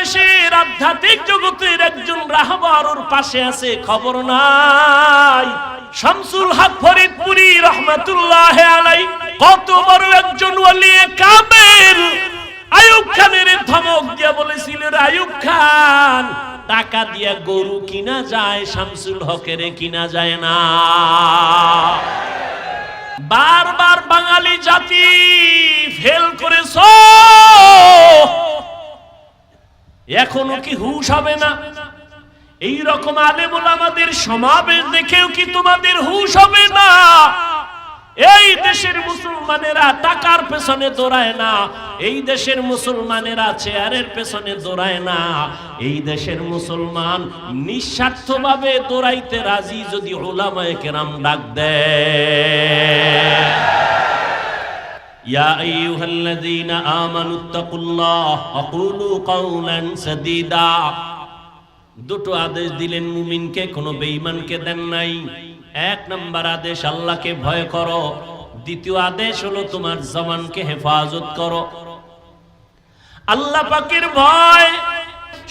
বাংলাদেশের আধ্যাত্মিক জগতের একজন রাহবারুর পাশে আছে, খবর নাই। শামসুল হক ফরিদপুরি রহমাতুল্লাহ আলাইহি কত বড় একজন ওলিয়ে কামেল। আইয়ুব খানের ধমক দিয়ে বলেছিল, আইয়ুব খান, টাকা দিয়ে গরু কিনা যায়, শামসুল হকের কিনা যায় না। বারবার বাঙালি জাতি ফেল করেছো, এখনো কি হুঁশ হবে না? এই রকম আলেম ওলামাদের সমাবেশ দেখেও কি তোমাদের হুঁশ হবে না? এই দেশের মুসলমানেরা টাকার পেছনে দৌড়ায় না, এই দেশের মুসলমানেরা চেয়ারের পেছনে দৌড়ায় না, এই দেশের মুসলমান নিঃস্বার্থভাবে দৌড়াইতে রাজি যদি উলামায়ে কেরাম ডাক দেয়। ইয়া আইয়ুহাল্লাযীনা আমানুত্তাকুল্লাহ ওয়া কুলু কাওলান সাদীদা। দুটো আদেশ দিলেন মুমিনকে, কোনো বেঈমানকে দেন নাই। এক নাম্বার আদেশ আল্লাহকে ভয় করো, দ্বিতীয় আদেশ হলো তোমার জবানকে হেফাজত করো। আল্লাহ পাকের ভয়।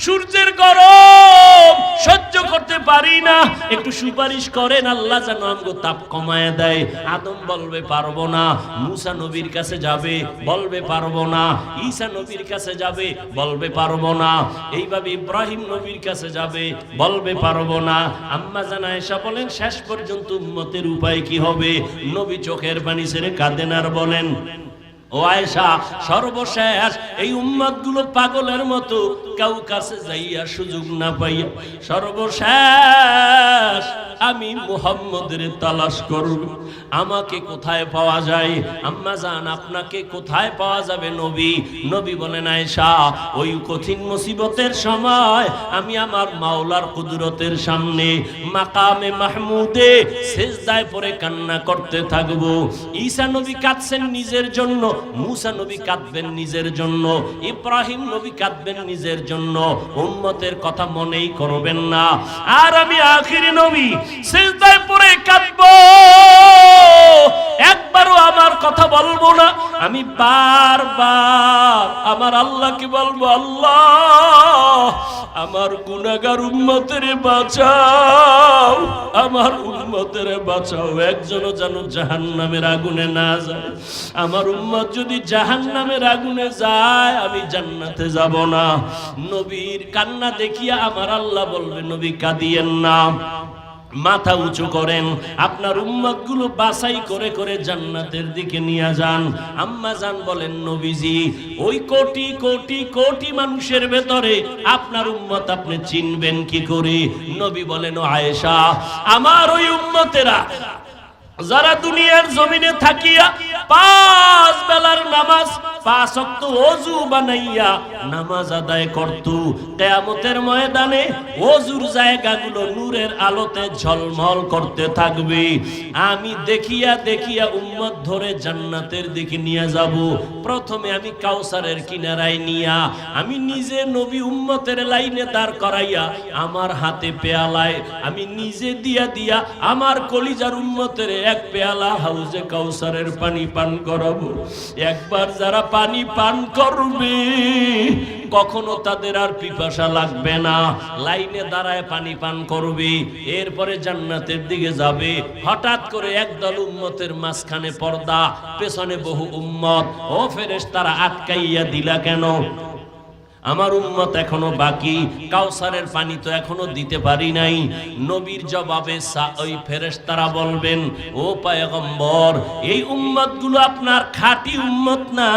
সূর্যের গরম সহ্য করতে পারি না, একটু সুপারিশ করেন আল্লাহ যেন আমগো তাপ কমায় দেয়। আদম বলবে পারবো না, মুসা নবীর কাছে যাবে, বলবে পারবো না, ঈসা নবীর কাছে যাবে, বলবে পারবো না, এইভাবে ইব্রাহিম নবীর কাছে যাবে, বলবে পারবো না। আম্মা জান আয়েশা বলেন, শেষ পর্যন্ত উম্মতের উপায় কি হবে? নবী চোখের পানি ছেড়ে কাঁদেন আর বলেন, ও আয়েশা, সর্বশেষ এই উম্মতগুলো পাগলের মতো কাউ কাছে যাইয়া সুযোগ না পাইয়া সর্বশেষ আমি মুহাম্মদের তালাশ করব, আমাকে কোথায় পাওয়া যায়? আম্মা জান, আপনাকে কোথায় পাওয়া যাবে নবী? নবী বলেন, আয়েশা, ওই কঠিন মুসিবতের সময় আমি আমার মাওলার কুদরতের সামনে মাকামে মাহমুদে সিজদায় পড়ে কান্না করতে থাকব। ঈসা নবী কাঁদছেন নিজের জন্য, মুসা নবী কাঁদবেন নিজের জন্য, ইব্রাহিম নবী কাঁদবেন নিজের জন্য, উম্মতের কথা মনেই করবেন না। আর আমি আখিরি নবী সিজদায় পড়ে কাঁদবো, একবারও আমার কথা বলবো না। আমি বারবার আমার আল্লাহকে বলবো, আল্লাহ আমার গুনাহগার উম্মতের বাঁচাও, আমার উম্মতের বাঁচাও, একজনও যেন জাহান্নামের আগুনে না যায়। আমার উম্মত যদি জাহান্নামের আগুনে যায়, আমি জান্নাতে যাব না। নবীর কান্না দেখিয়া আমার আল্লাহ বলবে, নবী কাঁদিয়েন না, মাথা উঁচু করেন, আপনার উম্মতগুলো বাছাই করে করে জান্নাতের দিকে নিয়ে যান। আম্মা জান বলেন, নবীজি, ওই কোটি কোটি কোটি মানুষের ভেতরে আপনার উম্মত আপনি চিনবেন কি করে? নবী বলেন, ও আয়েশা, আমার ওই উম্মতেরা যারা দুনিয়ার জমিনে থাকিয়া 5 বেলার নামাজ 5 ওয়াক্ত ওযু বানাইয়া নামাজ আদায় করত, কিয়ামতের ময়দানে ওযুর জায়গাগুলো নূরের আলোতে ঝলমল করতে থাকবে। আমি দেখিয়া দেখিয়া উম্মত ধরে জান্নাতের দিকে নিয়ে যাব। প্রথমে আমি কাউসারের কিনারায় নিয়া আমি নিজে নবী উম্মতের লাইনে দাঁড় করাইয়া আমার হাতে পেয়ালায় আমি নিজে দিয়া দিয়া আমার কলিজার উম্মতের এক পেয়ালা হাউজে কাউসারের পানি পান করাবো। একবার যারা পানি পান করবে কখনো তাদের আর পিপাসা লাগবে না, লাইনে দাঁড়ায় পানি পান করবে, এরপরে জান্নাতের দিকে যাবে। হঠাৎ করে একদল উম্মতের মাঝখানে পর্দা, পেছনে বহু উম্মত। ও ফেরেশতারা, আটকাইয়া দিলা কেন? আমার উম্মত এখনো বাকি, কাউসারের পানি তো এখনো দিতে পারি নাই। নবীর জবাবে ওই ফেরেশতারা বলবেন, ও পয়গম্বর, এই উম্মতগুলো আপনার খাঁটি উম্মত না।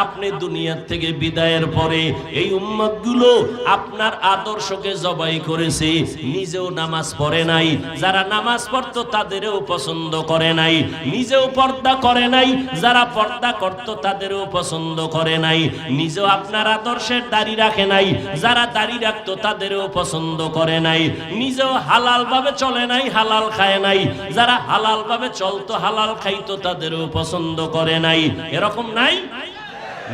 আপনি দুনিয়ার থেকে বিদায়ের পরে এই উম্মতগুলো আপনার আদর্শকে জবাই করেছে, নিজেও নামাজ পড়ে নাই, যারা নামাজ পড়তো তাদেরও পছন্দ করে নাই, নিজেও পর্দা করে নাই, যারা পর্দা করতো তাদেরও পছন্দ করে নাই, নিজেও আপনার আদর্শের দাঁড়িয়ে রাখে নাই, যারা দাড়ি রাখতো তাদেরও পছন্দ করে নাই, নিজেও হালাল ভাবে চলে নাই, হালাল খায় নাই, যারা হালাল ভাবে চলতো হালাল খাইতো তাদেরও পছন্দ করে নাই। এরকম নাই?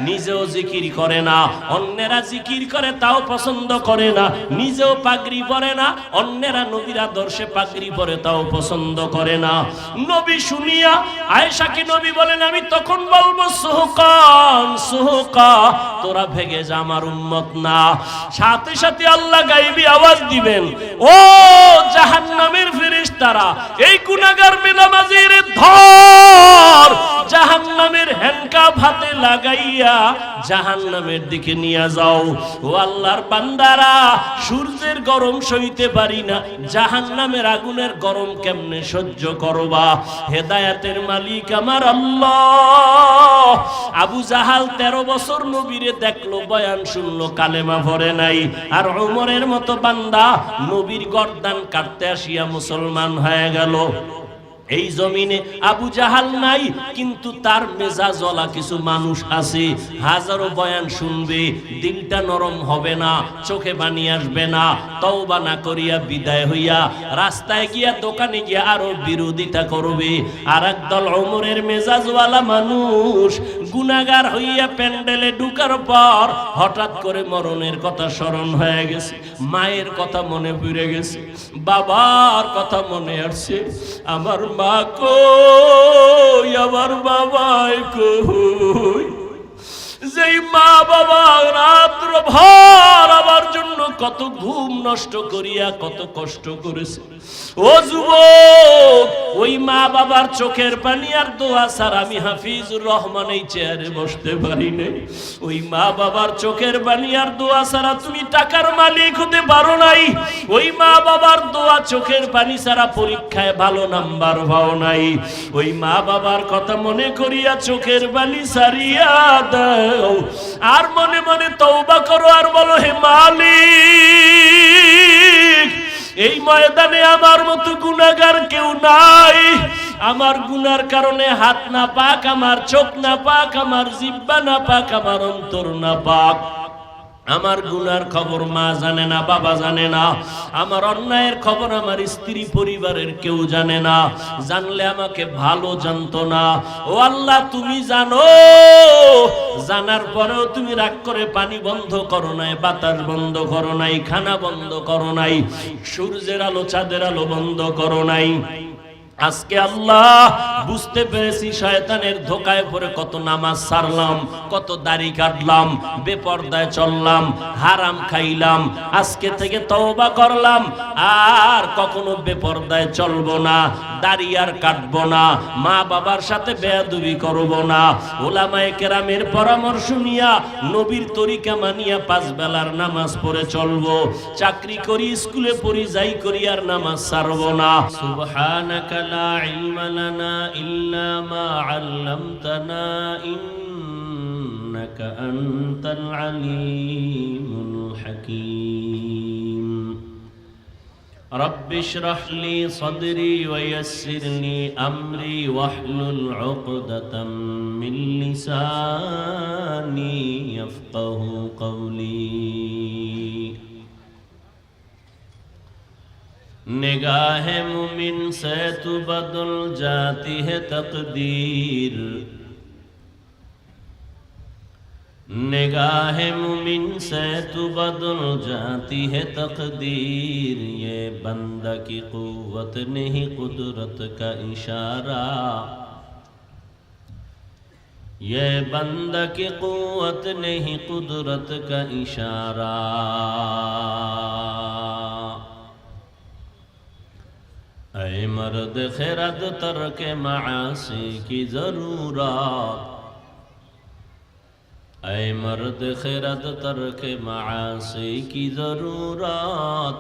নিজেও জিকির করে না, অন্যেরা জিকির করে তাও পছন্দ করে না, নিজেও পাগড়ি পরে না, অন্যেরা নবীর আদর্শে পাগড়ি পরে তাও পছন্দ করে না। নবী শুনিয়া আয়েশাকে নবী বলেন, আমি তখন বলবো সুহকান সুহকা, তোরা ভেগে যা, আমার উম্মত না। সাথে সাথে আল্লাহ গায়বী আওয়াজ দিবেন, ও জাহান্নামের ফেরেশতারা, এই গুনাহগার বেনামাজির ধর, জাহান্নামের হ্যান্ডকাপ হাতে লাগাইয়া জাহান্নামের দিকে নিয়ে যাও। ও আল্লাহর বান্দারা, সূর্যের গরম সইতে পারি না, জাহান্নামের আগুনের গরম কেমনে সহ্য করবা? হেদায়েতের মালিক আমার আল্লাহ। আবু জাহাল 13 বছর নবীরে দেখলো, বয়ান শুনলো, কালেমা পড়ে নাই। আর ওমরের মতো বান্দা নবীর গর্দান কাটতে আসিয়া মুসলমান হয়ে গেল। এই জমিনে আবু জাহাল নাই, কিন্তু তার মেজাজওয়ালা কিছু মানুষ আছে। হাজারো বয়ান শুনবে, দিলটা নরম হবে না, চোখে পানি আসবে না, তওবা না করিয়া বিদায় হইয়া রাস্তায় গিয়া দোকানে গিয়া আরো বিরোধিতা করবে। আর একদল ওমরের মেজাজওয়ালা মানুষ গুনাহগার হইয়া প্যান্ডেলে ঢুকার পর হঠাৎ করে মরণের কথা স্মরণ হয়ে গেছে, মায়ের কথা মনে পড়ে গেছে, বাবার কথা মনে আসছে। আমার মা কই, আমার বাবাই কই? যেই মা বাবা রাত্র ভর আমার জন্য কত ঘুম নষ্ট করিয়া কত কষ্ট করেছে। ও যুবক, ওই মা বাবার চোখের পানি আর দোয়া ছাড়া আমি হাফিজুর রহমান এই চেয়ারে বসতে পারি নাই। ওই মা বাবার চোখের পানি আর দোয়া ছাড়া তুমি টাকার মালিক হতে পারো নাই। ওই মা বাবার দোয়া চোখের পানি ছাড়া পরীক্ষায় ভালো নাম্বার পাও নাই। ওই মা বাবার কথা মনে করিয়া চোখের পানি ছাড়িয়া দাও, আর মনে মনে তওবা করো, আর বলো, হে মালিক, এই ময়দানে আমার মতো গুনাহগার কেউ নাই। আমার গুনার কারণে হাত না পাক, আমার চোখ না পাক, আমার জিহ্বা না পাক, আমার অন্তর না পাক। আমার গুনার খবর মা জানে না, বাবা জানে না। আমার অন্যায়ের খবর আমার স্ত্রী পরিবারের কেউ জানে না। জানলে আমাকে ভালো জানতো না। ও আল্লাহ, তুমি জানো, জানার পরেও তুমি রাগ করে পানি বন্ধ করো নাই, বাতাস বন্ধ করো নাই, খানা বন্ধ করো নাই, সূর্যের আলো চাঁদের আলো বন্ধ করো নাই। আজকে আল্লাহ বুঝতে পেরেছি শয়তানের ধোকায় পড়ে কত নামাজ ছাড়লাম, কত দাড়ি কাটলাম, বেপরদায় চললাম, হারাম খাইলাম। আজকে থেকে তওবা করলাম, আর কখনো বেপরদায় চলবো না, দাড়ি আর কাটবো না, মা বাবার সাথে বেয়াদবি করবো না। ওলামায়ে কেরামের পরামর্শ নিয়া নবীর তরিকা মানিয়া 5 বেলার নামাজ পড়ে চলবো। চাকরি করি, স্কুলে পড়ি, যাই করি, আর নামাজ ছাড়বো না। সুবহানাকা لا علم لنا إلا ما علمتنا إنك أنت العليم الحكيم رب اشرح لي صدري ويسر لي أمري واحلل عقدة من لساني يفقه قولي निगाह मुमिन से तू बदल जाती है तकदीर, निगाह मुमिन से तू बदल जाती है तकदीर। ये बंदा की कुव्वत नहीं कुदरत का इशारा, ये बंदा की कुव्वत नहीं कुदरत का इशारा। ऐ मर्द खिरद तर्क मासी की जरूरत, ऐ मर्द खिरद तर्क मासी की जरूरत।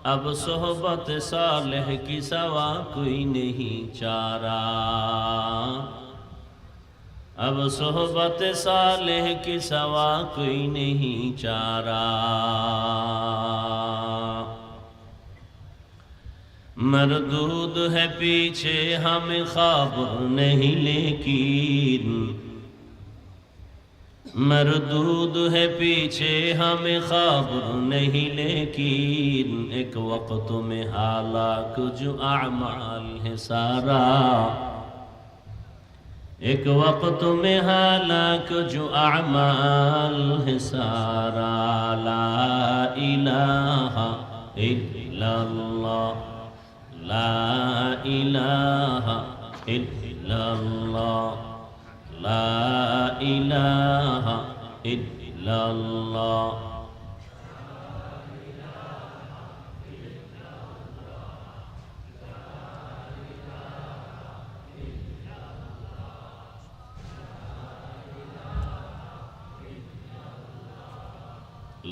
अब सोहबत सालेह की सवा कोई नहीं चारा, अब सोहबत सालेह की सवा कोई नहीं चारा। मरदूद है पीछे हमें खबर नहीं, लेकिन मरदूद है पीछे हमें खबर नहीं, लेकिन एक वक्त में हालाक जो अमाल है सारा, एक वक्त में हालाक जो अमाल है सारा, ला इलाहा इल्लल्लाह, ला इलाहा इल्लल्लाह, ला इलाहा इल्लल्लाह।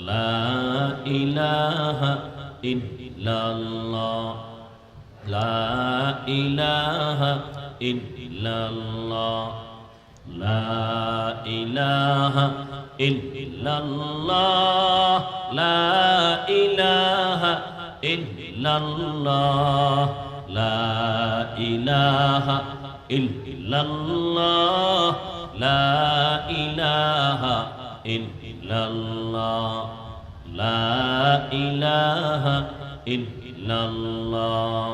ला इलाहा इल्लल्लाह, ला इलाहा इल्लल्लाह, ला इलाहा इल्लल्लाह, ला इलाहा इल्लल्लाह, ला इलाहा इल्लल्लाह, ला इलाहा इल्लल्लाह, ला इलाहा इल्लल्लाह।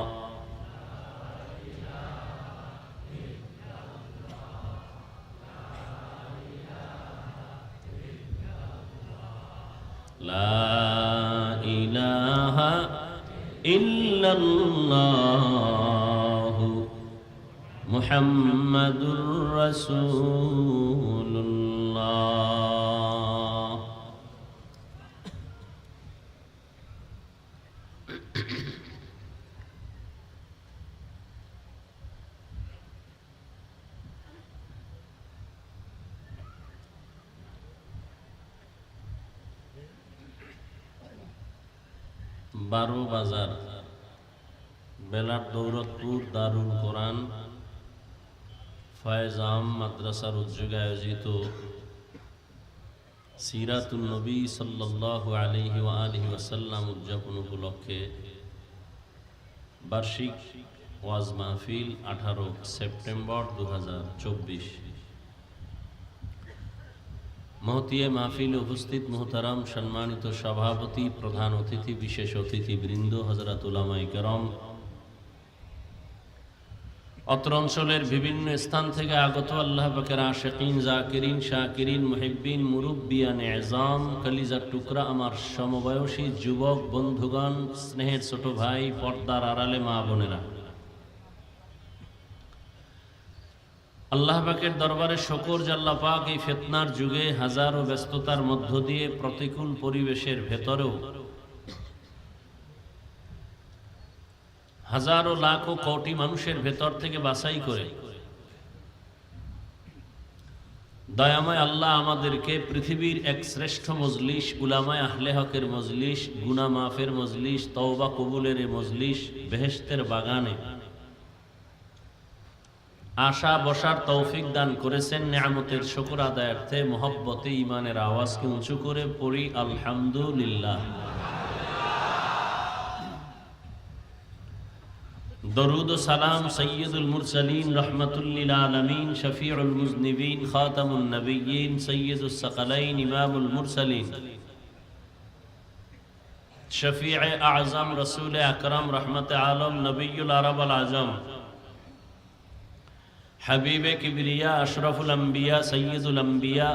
ला इलाहा इल्लल्लाह मुहम्मदुर रसूलुल्लाह। বারো বাজার বেলার দৌলতপুর দারুল কোরআন ফয়েজ আম মাদ্রাসার উদ্যোগে আয়োজিত সিরাতুন নবী সাল্লাল্লাহু আলাইহি ওয়া আলিহি ওয়াসাল্লাম উদযাপন উপলক্ষে বার্ষিক ওয়াজ মাহফিল 18 সেপ্টেম্বর 2024। মহতিয়ে মাহফিলে উপস্থিত মোহতারাম সম্মানিত সভাপতি, প্রধান অতিথি, বিশেষ অতিথিবৃন্দ, হযরত উলামায়ে কেরাম, অত্র অঞ্চলের বিভিন্ন স্থান থেকে আগত আল্লাহ পাকের আশিকিন, জাকিরিন, শাকিরিন, মুহিব্বিন, মুরব্বিয়ান এজাম, কলিজার টুকরা আমার সমবয়সী যুবক বন্ধুগণ, স্নেহের ছোট ভাই, পর্দার আড়ালে মা বোনেরা, আল্লাহ পাকের দরবারে শুকর যে আল্লাহ পাক এই ফিতনার যুগে হাজারো ব্যস্ততার মধ্য দিয়ে প্রতিকূল পরিবেশের ভেতরেও হাজারো লাখো কোটি মানুষের ভেতর থেকে বাছাই করে দয়াময় আল্লাহ আমাদেরকে পৃথিবীর এক শ্রেষ্ঠ মজলিস, উলামায়ে আহলে হকের মজলিস, গুনাহ মাফের মজলিস, তওবা কবুলের মজলিস, বেহেশতের বাগানে আশা বসার তৌফিক দান করেছেন। নেয়ামতের শুকর আদায়ার্থে মহব্বতে ইমানের আওয়াজকে উঁচু করে পড়ি আলহামদুলিল্লাহ। দরুদ ও সালাম সৈয়দুল মুরসালিন, রহমাতুল লিল আলামিন, শফিউল মুজনিবিন, খাতামুন নবিয়্যিন, সৈয়দুস সাকালাইন, ইমামুল মুরসালিন, শফিয়ে আযম, রাসূল আকরাম, রহমতে আলম, নবিয়ুল আরব আল আজম, हबीबे किबरिया, अशरफुल अंबिया, सय्यदुल अंबिया,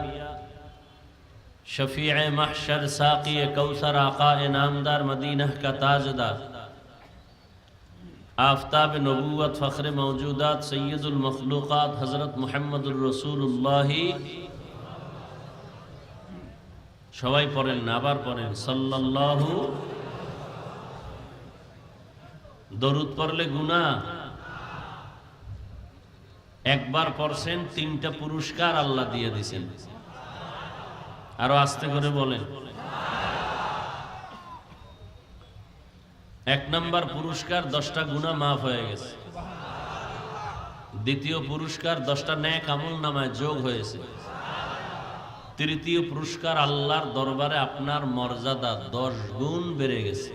शफीए महशर, साक़ी कौसर, आका नामदार, मदीना का ताजदार, आफताब नबूवत, फ़ख्र मौजूदात, सय्यदुल मखलूक़ात, हज़रत मुहम्मदुर रसूलुल्लाह। সবাই পড়েন না, আবার পড়েন সাল্লাল্লাহু। দরুদ পড়লে গুনাহ, একবার পড়ছেন 3টা পুরস্কার আল্লাহ দিয়ে দিয়েছেন। আরো আস্তে করে বলেন। 1 নাম্বার পুরস্কার 10টা গুনাহ মাফ হয়ে গেছে। দ্বিতীয় পুরস্কার 10টা নেক আমল নামায় যোগ হয়েছে। তৃতীয় পুরস্কার আল্লাহর দরবারে আপনার মর্যাদা 10 গুণ বেড়ে গেছে।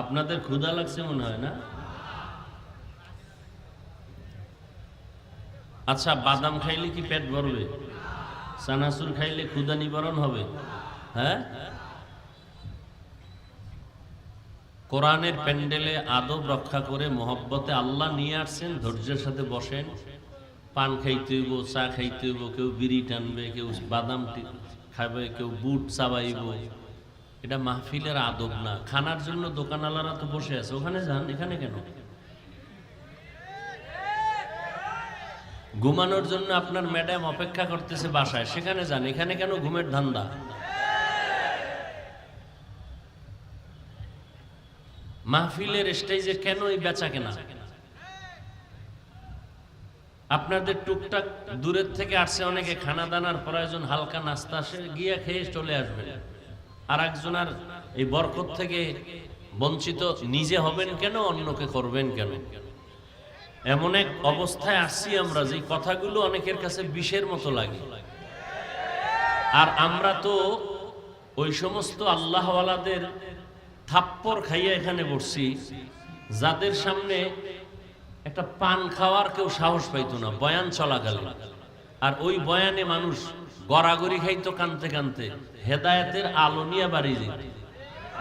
আপনাদের ক্ষুধা লাগছে মনে হয় না? আচ্ছা, বাদাম খাইলে কি পেট ভরবে? চানাচুর খাইলে ক্ষুধা নিবারণ হবে? হ্যাঁ, কোরআনের প্যান্ডেলে আদব রক্ষা করে মহব্বতে আল্লাহ নিয়ে আসছেন। ধৈর্যের সাথে বসেন, পান খাইতে হইব, চা খাইতে হইব, কেউ বিড়ি টানবে, কেউ বাদাম খাবে, কেউ বুট চাবাইব। এটা মাহফিলের আদব না। খানার জন্য দোকানওয়ালারা তো বসে আছে, ওখানে যান, এখানে কেন? ঘুমানোর জন্য আপনার ম্যাডাম অপেক্ষা করতেছে বাসায়, সেখানে যান, এখানে কেন ঘুমের ধান্দা? মাহফিলের স্টেজে কেন এই বেচা কেনা? আপনাদের টুকটাক দূরের থেকে আসছে অনেকে, খানা দানার প্রয়োজন, হালকা নাস্তা, সে গিয়ে খেয়ে চলে আসবেন। আর একজনের এই বরকত থেকে বঞ্চিত নিজে হবেন কেন, অন্যকে করবেন কেন? এমন এক অবস্থায় আসছি আমরা যে কথাগুলো অনেকের কাছে বিষের মতো লাগে। আর আমরা তো ওই সমস্ত আল্লাহওয়ালাদের থাপ্পড় খাইয়া এখানে বসছি, যাদের সামনে একটা পান খাওয়ার কেউ সাহস পাইতো না বয়ান চলাকালীন। আর ওই বয়ানে মানুষ গড়াগড়ি খাইতো কানতে কানতে, হেদায়েতের আলো নিয়ে বাড়ি যেত।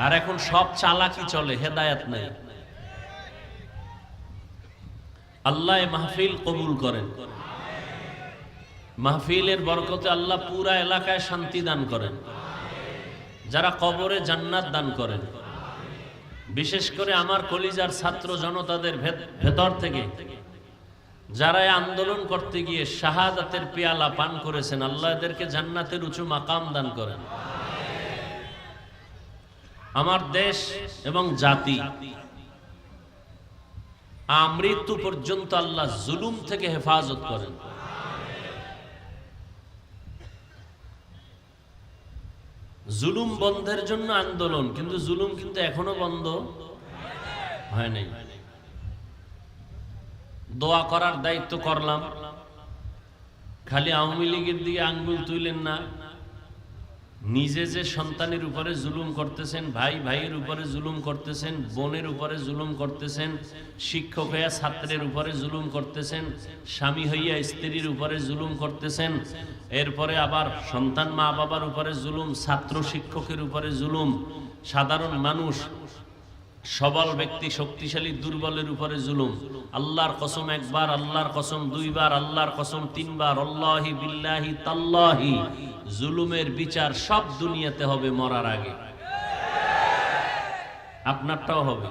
আর এখন সব চালাকি চলে, হেদায়েত নাই। আল্লাহ মাহফিল কবুল করেন। মাহফিলের বরকতে আল্লাহ পুরা এলাকায় শান্তি দান করেন, যারা কবরে জান্নাত দান করেন। বিশেষ করে আমার কলিজার ছাত্র জনতাদের ভেতর থেকে যারা আন্দোলন করতে গিয়ে শাহাদাতের পেয়ালা পান করেছেন, আল্লাহ এদেরকে জান্নাতের উঁচু মাকাম দান করেন। আমার দেশ এবং জাতি আমৃত্যু পর্যন্ত আল্লাহ জুলুম থেকে হেফাজত করেন। জুলুম বন্ধের জন্য আন্দোলন, কিন্তু জুলুম কিন্তু এখনো বন্ধ হয় নাই। দোয়া করার দায়িত্ব করলাম, খালি আওয়ামী লীগের দিকে আঙ্গুল তুইলেন না। নিজে যে সন্তানের উপরে জুলুম করতেছেন, ভাই ভাইয়ের উপরে জুলুম করতেছেন, বোনের উপরে জুলুম করতেছেন, শিক্ষক হইয়া ছাত্রের উপরে জুলুম করতেছেন, স্বামী হইয়া স্ত্রীর উপরে জুলুম করতেছেন, এরপরে আবার সন্তান মা বাবার উপরে জুলুম, ছাত্র শিক্ষকের উপরে জুলুম, সাধারণ মানুষ, সবল ব্যক্তি শক্তিশালী দুর্বলের উপরে জুলুম। আল্লাহর কসম একবার, আল্লাহর কসম দুইবার, আল্লাহর কসম তিনবার, আল্লাহি বিল্লাহি তাল্লাহি, জুলুমের বিচার সব দুনিয়াতে হবে মরার আগে। আপনারটাও হবে।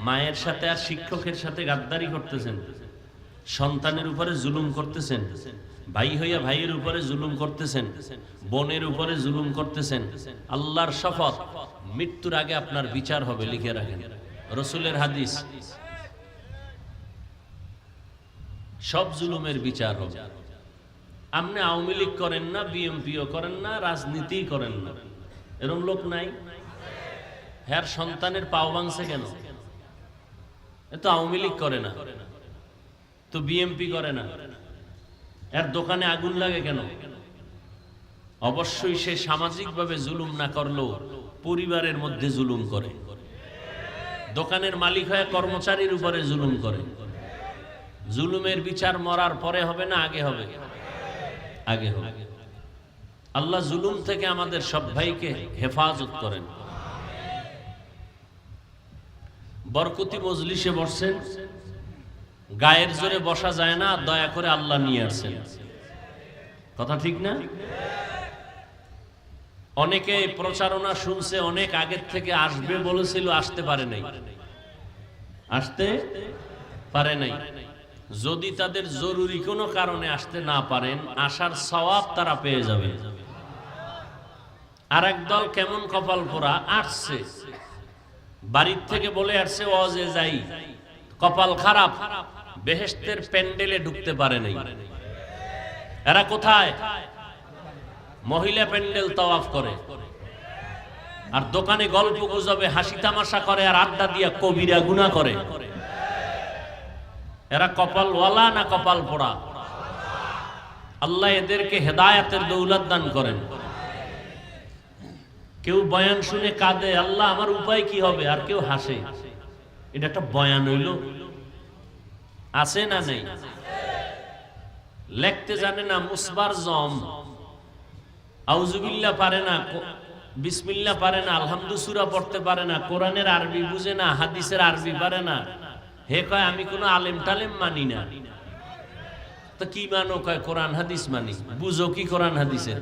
মায়ের সাথে আর শিক্ষকের সাথে গাদ্দারি করতেছেন, সন্তানের উপরে জুলুম করতেছেন, ভাই হইয়া ভাইয়ের উপরে জুলুম করতেছেন, বোনের উপরে জুলুম করতেছেন। আল্লাহর শপথ, মৃত্যুর আগে আপনার বিচার হবে, লিখে রাখেন, রসুলের হাদিস। সব জুলুমের বিচার হবে। আপনি আওয়ামী লীগ করেন না, বিএনপিও করেন না, রাজনীতি করেন না, এরকম লোক নাই? হ্যার সন্তানের পাও ভাঙছে কেন? এ তো আওয়ামী লীগ করে না, তো বিএনপি করে না, এর দোকানে আগুন লাগে কেন? অবশ্যই সে সামাজিকভাবে জুলুম না করলেও পরিবারের মধ্যে জুলুম করে। দোকানের মালিক হয়ে কর্মচারীর উপরে জুলুম করে। জুলুমের বিচার মরার পরে হবে না আগে হবে? আগে হবে। আল্লাহ জুলুম থেকে আমাদের সব ভাইকে হেফাজত করেন। বরকতি মজলিসে বসছেন, গায়ের জোরে বসা যায় না, দয়া করে আল্লাহ নিয়ে আসছেন। কথা ঠিক না? অনেকে প্রচারণা শুনছে, অনেক আগের থেকে আসবে বলেছিল, আসতে পারে নাই, আসতে পারে নাই। যদি তাদের জরুরি কোনো কারণে আসতে না পারেন, আসার সওয়াব তারা পেয়ে যাবে। আর একদল কেমন কপাল পোড়া, আসছে বাড়ির থেকে বলে আসছে ওয়াজে যাই, কপাল খারাপ, বেহেশতের প্যান্ডেলে ঢুকতে পারে নাই। এরা কোথায়? মহিলা প্যান্ডেল তাওয়াফ করে, আর দোকানে গল্প গুজবে হাসি তামাশা করে, আর আড্ডা দিয়া কবিরা গুনাহ করে। এরা কপালওয়ালা না কপাল পোড়া? আল্লাহ এদেরকে হেদায়েতের দৌলত দান করেন। কেউ বয়ান শুনে কাঁদে, আল্লাহ আমার উপায় কি হবে, আর কেউ হাসে। এটা একটা বয়ান হইল? আছে না নেই? লিখতে জানে না, মুসবার জম, আউযুবিল্লাহ পারে না, বিসমিল্লাহ পারে না, আলহামদু সূরা পড়তে পারে না, কোরআনের আরবি বুঝে না, হাদিসের আরবি পারে না, হে কয় আমি কোনো আলেম টালেম মানি না। তো কি মানো? কয় কোরআন হাদিস মানি। বুঝো কি কোরআন হাদিসের?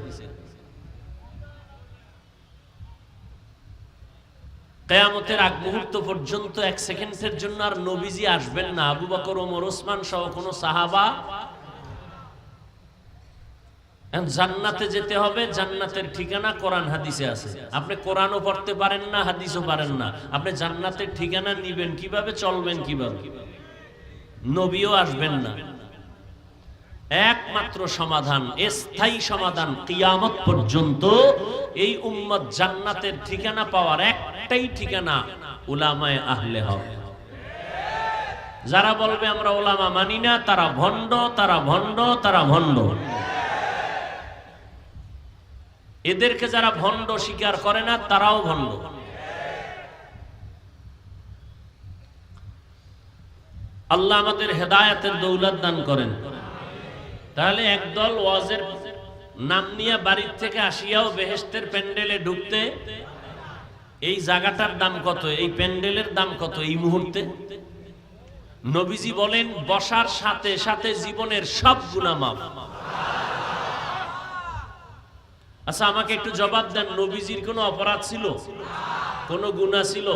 কিয়ামতের আগ মুহূর্ত পর্যন্ত এক সেকেন্ডের জন্য আর নবীজি আসবেন না। আবু বকর, ওমর, ওসমান সহ কোন সাহাবা। জান্নাতে যেতে হবে, জান্নাতের ঠিকানা কোরআন হাদিসে আছে। আপনি কোরআনও পড়তে পারেন না, হাদিসও পারেন না, আপনি জান্নাতের ঠিকানা নিবেন কিভাবে, চলবেন কিভাবে? নবীও আসবেন না। একমাত্র সমাধান, স্থায়ী সমাধান, কিয়ামত পর্যন্ত এই উম্মত জান্নাতের ঠিকানা পাওয়ার একটাই ঠিকানা, উলামায়ে আহলে হক। যারা বলবে আমরা উলামা মানি না, তারা ভণ্ড, তারা ভণ্ড, তারা ভণ্ড। এদেরকে যারা ভণ্ড স্বীকার করে না, তারাও ভণ্ড। আল্লাহ আমাদের হেদায়েতের দৌলত দান করেন। তাহলে একদল ওয়াজের নাম নিয়ে বাড়ির থেকে আসিয়াও বেহেশতের প্যান্ডেলে ঢুকতে, এই জায়গাটার দাম কত, এই প্যান্ডেলের দাম কত এই মুহূর্তে? নবীজি বলেন বসার সাথে সাথে জীবনের সব গুনাহ মাফ। আচ্ছা আমাকে একটু জবাব দেন, নবীজির কোনো অপরাধ ছিল? কোনো গুনাহ ছিল?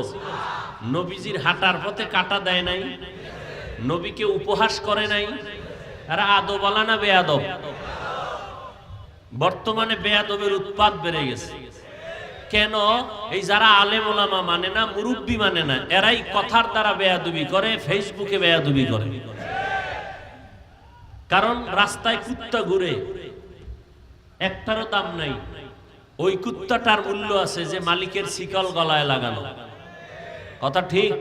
নবীজির হাঁটার পথে কাটা দেয় নাই? নবীকে উপহাস করে নাই? আরে আদবালা না বেয়াদব? বর্তমানে বেয়াদবের উৎপাত বেড়ে গেছে। কেন? এই যারা আলেম ওলামা মানে না, মুরব্বী মানে না, এরাই কথার দ্বারা বেয়াদবি করে, ফেসবুকে বেয়াদবি করে। কারণ রাস্তায় কুত্তা ঘুরে, একটারও দাম নাই। ওই কুত্তাটার মূল্য আছে যে মালিকের শিকল গলায় লাগানো। কথা ঠিক?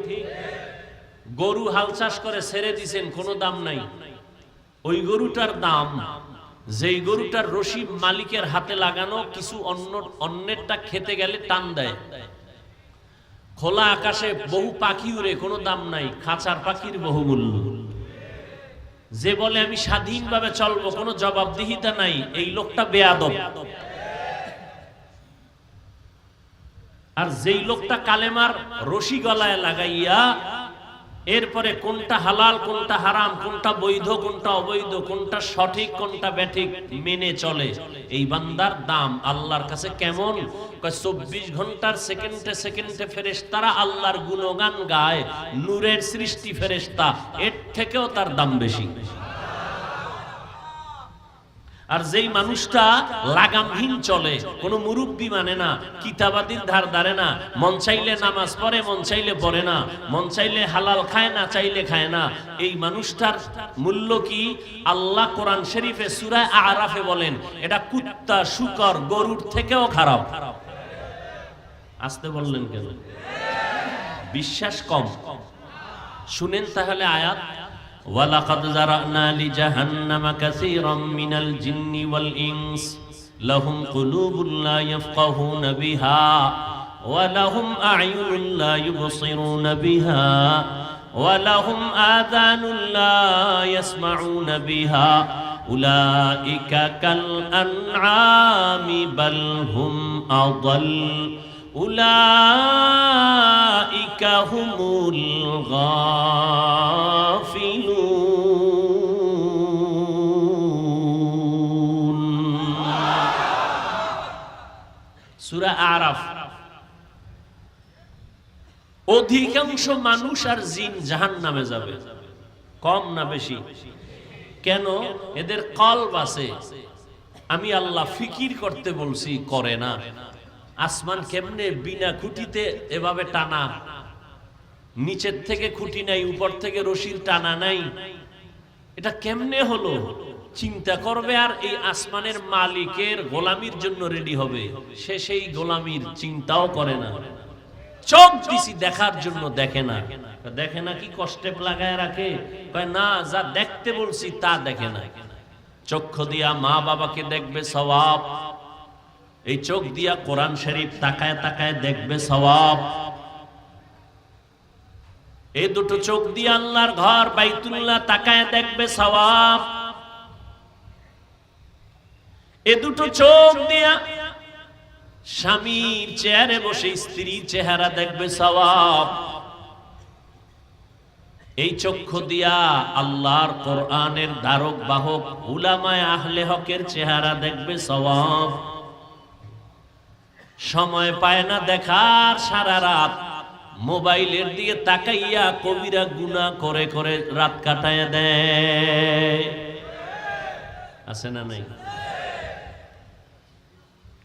গরু হাল চাষ করে ছেড়ে দিছেন, কোনো দাম নাই। ওই গরুটার দাম, যেই গরুটার রশি মালিকের হাতে লাগানো, কিছু অন্যেরটা খেতে গেলে টান দেয়। খোলা আকাশে বহু পাখি উড়ে, কোনো দাম নাই, খাঁচার পাখির বহু মূল্য। যে বলে আমি স্বাধীনভাবে চলবো, কোনো জবাবদিহিতা নাই, এই লোকটা বেয়াদব। আর যেই লোকটা কালেমার রশি গলায় লাগাইয়া এরপরে কোনটা হালাল কোনটা হারাম, কোনটা বৈধ কোনটা অবৈধ, কোনটা সঠিক কোনটা ব্যাঠিক মেনে চলে, এই বান্দার দাম আল্লাহর কাছে কেমন? 24 ঘন্টার সেকেন্ডে সেকেন্ডে ফেরেশতারা আল্লাহর গুণগান গায়। নূরের সৃষ্টি ফেরেশতা, এর থেকেও তার দাম বেশি। আর যেই মানুষটা লাগামহীন চলে, কোনো মুরব্বী মানে না, কিতাবাদির ধার ধারে না, মন চাইলে নামাজ পড়ে, মন চাইলে পড়ে না, মন চাইলে হালাল খায় না, চাইলে খায় না, এই মানুষটার মূল্য কি? আল্লাহ কোরআন শরীফে সূরা আরাফে বলেন এটা কুত্তা, শূকর, গরুর থেকেও খারাপ। আসতে বললেন কেন? বিশ্বাস কম। শুনেন তাহলে আয়াত। وَلَقَدْ ذَرَأْنَا لِجَهَنَّمَ كَثِيرًا مِنَ الْجِنِّ وَالْإِنسِ لَهُمْ قُلُوبٌ لَا يَفْقَهُونَ بِهَا وَلَهُمْ أَعْيُنٌ لَا يُبْصِرُونَ بِهَا وَلَهُمْ آذَانٌ لَا يَسْمَعُونَ بِهَا أُولَئِكَ كَالْأَنْعَامِ بَلْ هُمْ أَضَلُّ أُولَئِكَ هُمُ الْغَافِلُونَ সূরা আরাফ। অধিকাংশ মানুষ আর জিন জাহান্নামে যাবে, কম না বেশি? কেন? এদের কলব আছে। আমি আল্লাহ ফিকির করতে বলছি, করে না। আসমান কেমনে বিনা খুঁটিতে এভাবে টানা? নিচের থেকে খুঁটি নাই, উপর থেকে রশির টানা নাই, এটা কেমনে হলো? চিন্তা করবে আর এই আসমানের মালিকের গোলামির জন্য রেডি হবে। সে সেই গোলামির চিন্তাও করে না। চোখ দিছি দেখার জন্য, দেখে না। দেখে না কি কষ্টে লাগায় রাখে? কয় না, যা দেখতে বলছি তা দেখে না। চক্ষু দিয়া মা বাবাকে দেখবে, সওয়াব। এই চোখ দিয়া কোরআন শরীফ তাকায় তাকায় দেখবে, সওয়াব। এই দুটো চোখ দিয়ে আল্লাহর ঘর বাইতুল্লাহ তাকায় দেখবে, সওয়াব। এই দুটো চোখ দিয়া স্বামীর চেয়ারে বসে স্ত্রীর চেহারা দেখবে সওয়াব। এই চক্ষু দিয়া আল্লাহর কোরআনের ধারক বাহক উলামায়ে আহলে হকের চেহারা দেখবে সওয়াব। সময় পায় না দেখার, সারা রাত মোবাইলের দিকে তাকাইয়া কবিরা গুনাহ করে করে রাত কাটায় দেয়। আছে না নাই?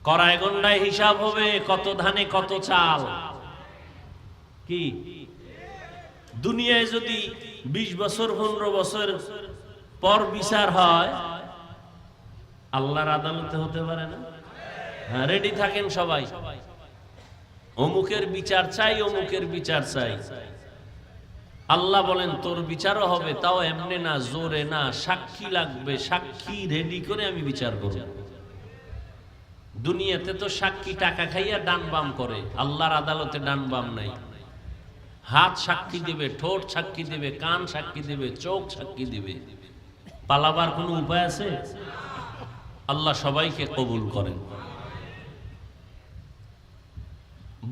কড়ায় গন্ডায় হিসাব হবে, কত ধানে কত চাল। কি দুনিয়ায় যদি 20 বছর 15 বছর পর বিচার হয়, আল্লাহর আদালতে হতে পারে না? হ্যাঁ, রেডি থাকেন সবাই। অমুকের বিচার চাই, অমুকের বিচার চাই। আল্লাহ বলেন তোর বিচারও হবে, তাও এমনি না, জোরে না, সাক্ষী লাগবে, সাক্ষী রেডি করে আমি বিচার করব। দুনিয়াতে তো সাক্ষী টাকা খাইয়া ডান বাম করে, আল্লাহর আদালতে ডান বাম নাই। হাত সাক্ষী দিবে, ঠোঁট সাক্ষী দিবে, কান সাক্ষী দিবে, চোখ সাক্ষী দিবে। পালাবার কোনো উপায় আছে? আল্লাহ সবাইকে কবুল করেন।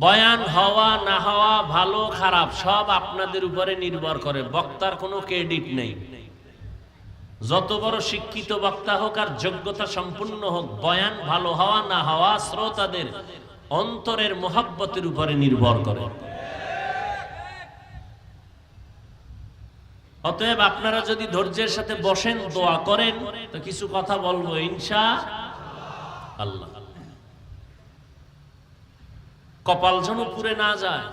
বয়ান হওয়া না হওয়া, ভালো খারাপ সব আপনাদের উপরে নির্ভর করে, বক্তার কোনো ক্রেডিট নেই। যত বড় শিক্ষিত বক্তা হোক আর যোগ্যতা সম্পূর্ণ হোক, বয়ান ভালো হওয়া না হওয়া শ্রোতাদের অন্তরের মোহাব্বতের উপরে নির্ভর করে। অতএব আপনারা যদি ধৈর্যের সাথে বসেন, দোয়া করেন, তো কিছু কথা বলবো ইনশাআল্লাহ। কপাল যেন পুড়ে না যায়।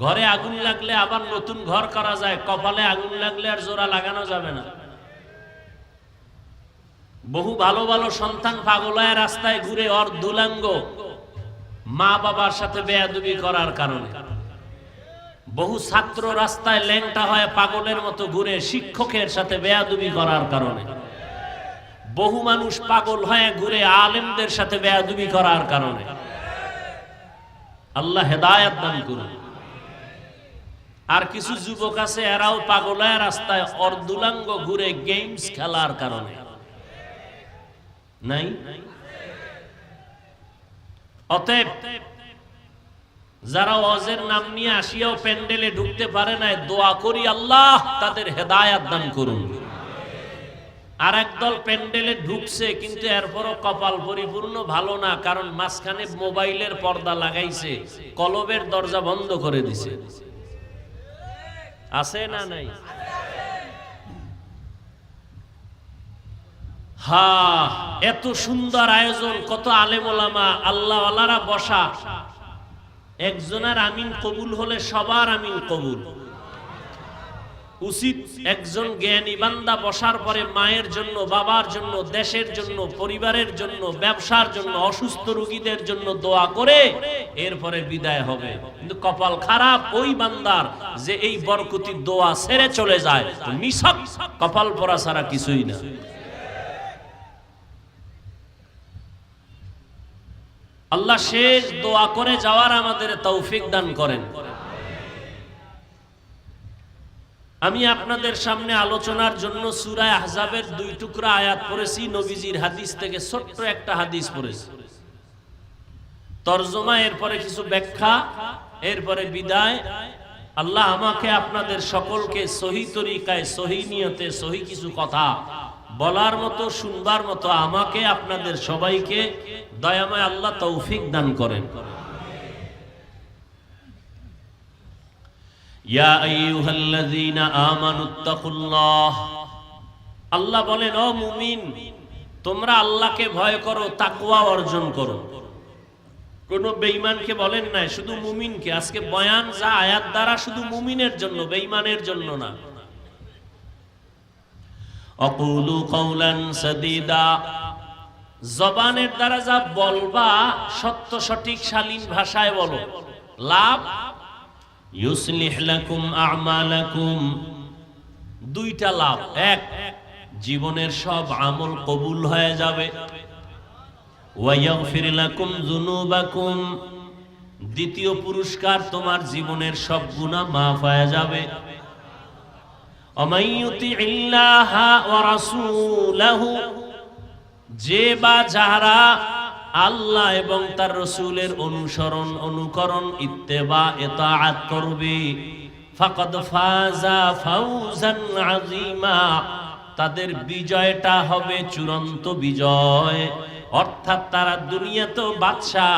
ঘরে আগুন লাগলে আবার নতুন ঘর করা যায়, কপালে আগুন লাগলে আর জোড়া লাগানো যাবে না। বহু ভালো ভালো সন্তান পাগলায় রাস্তায় ঘুরে অর্ধুলাঙ্গ, মা বাবার সাথে বেয়াদবি করার কারণে। বহু ছাত্র রাস্তায় ল্যাংটা হয়ে পাগলের মতো ঘুরে শিক্ষকের সাথে বেয়াদবি করার কারণে। বহু মানুষ পাগল হয়ে ঘুরে আলেমদের সাথে বেয়াদবি করার কারণে। আল্লাহ হেদায়েত দান করুন। আর কিছু যুবক আছে, এরাও পাগলায় রাস্তায় অর্ধুলাঙ্গ ঘুরে গেমস খেলার কারণে। নাই? অতএব যারা ওয়াজের নাম নিয়ে আসিয়াও প্যান্ডেলে ঢুকতে পারে না, দোয়া করি আল্লাহ তাদের হেদায়েত দান করুন। আর একদল প্যান্ডেলে ঢুকছে, কিন্তু এরপরও কপাল পরিপূর্ণ ভালো না, কারণ মাঝখানে মোবাইলের পর্দা লাগাইছে, কলবের দরজা বন্ধ করে দিছে। আছে না নাই? হ্যাঁ, এত সুন্দর আয়োজন, কত আলেম ওলামা আল্লাহওয়ালারা বসা। একজনের আমিন কবুল হলে সবার আমিন কবুল। উচিত একজন জ্ঞানী বান্দা বসার পরে মায়ের জন্য, বাবার জন্য, দেশের জন্য, পরিবারের জন্য, ব্যবসার জন্য, অসুস্থ রোগীদের জন্য দোয়া করে এরপরে বিদায় হবে। কিন্তু কপাল খারাপ ওই বান্দার যে এই বরকতির দোয়া ছেড়ে চলে যায়, নিছক কপাল পরা ছাড়া কিছুই না। আল্লাহ শেষ দোয়া করে যাওয়ার আমাদের তৌফিক দান করেন। আমি আপনাদের সামনে আলোচনার জন্য সূরা আহজাবের 2 টুকরা আয়াত পড়েছি, নবীজির হাদিস থেকে ছোট্ট একটা হাদিস পড়েছি। তরজমা, এরপরে কিছু ব্যাখ্যা, এরপরে বিদায়। আল্লাহ আমাকে আপনাদের সকলকে সহি তরিকায়, সহি নিয়তে, সহি কিছু কথা বলার মতো, শুনবার মতো আমাকে আপনাদের সবাইকে দয়াময় আল্লাহ তৌফিক দান করেন। ইয়া আইয়ুহাল্লাযীনা আমানুত্তাকুল্লাহ, আল্লাহ বলেন ও মুমিন, তোমরা আল্লাহকে ভয় করো, তাকওয়া অর্জন করো। কোন বেঈমানকে বলেন না, শুধু মুমিনকে। আজকে বয়ান যা আয়াত দ্বারা শুধু মুমিনের জন্য, বেঈমানের জন্য না। আকুলু কাওলান সাদীদা, জবানের দ্বারা যা বলবা সত্য সঠিক শালীন ভাষায় বলো। লাভ, ইউসলিহ লাকুম আমালাকুম, দুইটা লাভ। এক, জীবনের সব আমল কবুল হয়ে যাবে। ওয়া ইয়াগফির লাকুম যুনুবাকুম, দ্বিতীয় পুরস্কার, তোমার জীবনের সব গুনাহ মাফ হয়ে যাবে। যে বা যারা আল্লাহ এবং তার রাসূলের অনুসরণ অনুকরণ ইত্তেবা ইতাআত করবে, ফাকাদ ফাজা ফাওজান আযীমা, তাদের বিজয়টা হবে চূড়ান্ত বিজয়। অর্থাৎ তারা দুনিয়াতেও বাদশা,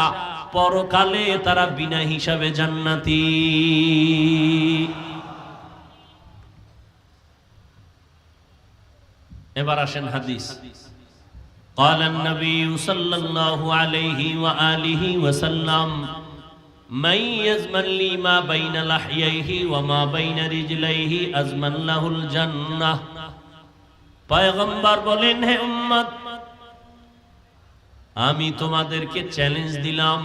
পরকালে তারা বিনা হিসাবে জান্নাতি। এবার আসেন হাদিস। قال النبي صلى الله عليه وآله وسلم من يزمن لي ما بين لحييه وما بين رجليه أزمن له الجنة। পয়গম্বর বলেন, হে উম্মত, আমি তোমাদেরকে চ্যালেঞ্জ দিলাম,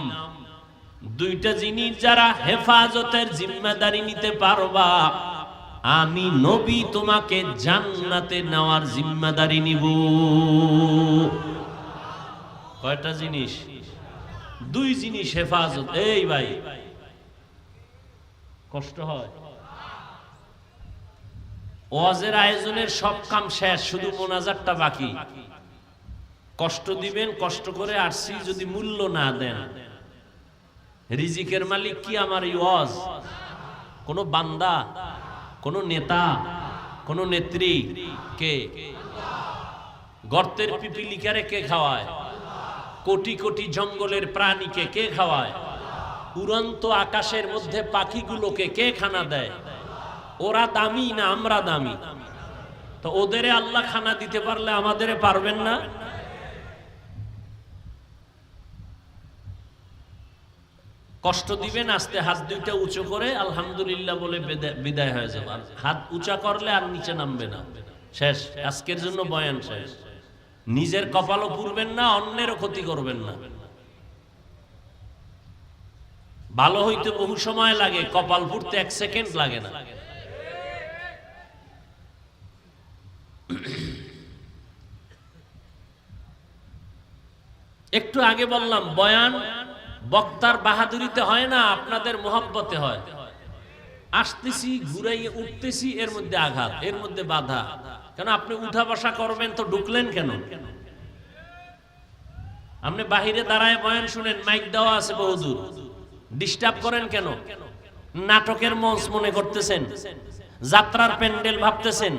দুইটা জিনিস যারা হেফাজতের জিম্মাদারি নিতে পারবা, আমি নবী তোমাকে জান্নাতে নেওয়ার জিম্মাদারি নিব। কয়টা জিনিস? দুই জিনিস হেফাজত। এই ভাই কষ্ট হয়, ওয়াজের আয়োজনের সব কাম শেষ, শুধু মোনাজাতটা বাকি। কষ্ট দিবেন, কষ্ট করে আসছি, যদি মূল্য না দেন, রিজিকের মালিক কি আমার এই ওয়াজ? কোন বান্দা, কোন নেতা, কোন নেত্রী? কে? গর্তের পিপিলিকারে কে খাওয়ায়? কোটি কোটি জঙ্গলের প্রাণীকে কে খাওয়ায়? উড়ন্ত আকাশের মধ্যে পাখিগুলোকে কে খানা দেয়? ওরা দামি না আমরা দামি? তো ওদেরে আল্লাহ খানা দিতে পারলে আমাদেরে পারবেন না? কষ্ট দিবেন, আস্তে হাত দুইটা উঁচু করে আলহামদুলিল্লাহ বলে বিদায় হয়ে যাবে। হাত উঁচা করলে আর নিচে নামবে না, শেষ। আজকের জন্য বয়ান শেষ। নিজের কপালও পুরবেন না, অন্যেরও ক্ষতি করবেন না। ভালো হইতে বহু সময় লাগে, কপাল পুড়তে 1 সেকেন্ড লাগে না। একটু আগে বললাম, বয়ান বক্তার বাহাদুরিতে হয় না, আপনাদের মোহাব্বতে হয়। আসতেছি, ঘুরাইয়ে উঠতেছি, এর মধ্যে আঘাত, এর মধ্যে বাধা। কেন আপনি উঠা বসা করবেন তো ঢুকলেন কেন? আপনি বাহিরে দাঁড়ায় বয়ান শুনেন, মাইক দেওয়া আছে বহুদূর, ডিস্টার্ব করেন কেন? নাটকের মঞ্চ মনে করতেছেন, যাত্রার প্যান্ডেল ভাবতেছেন।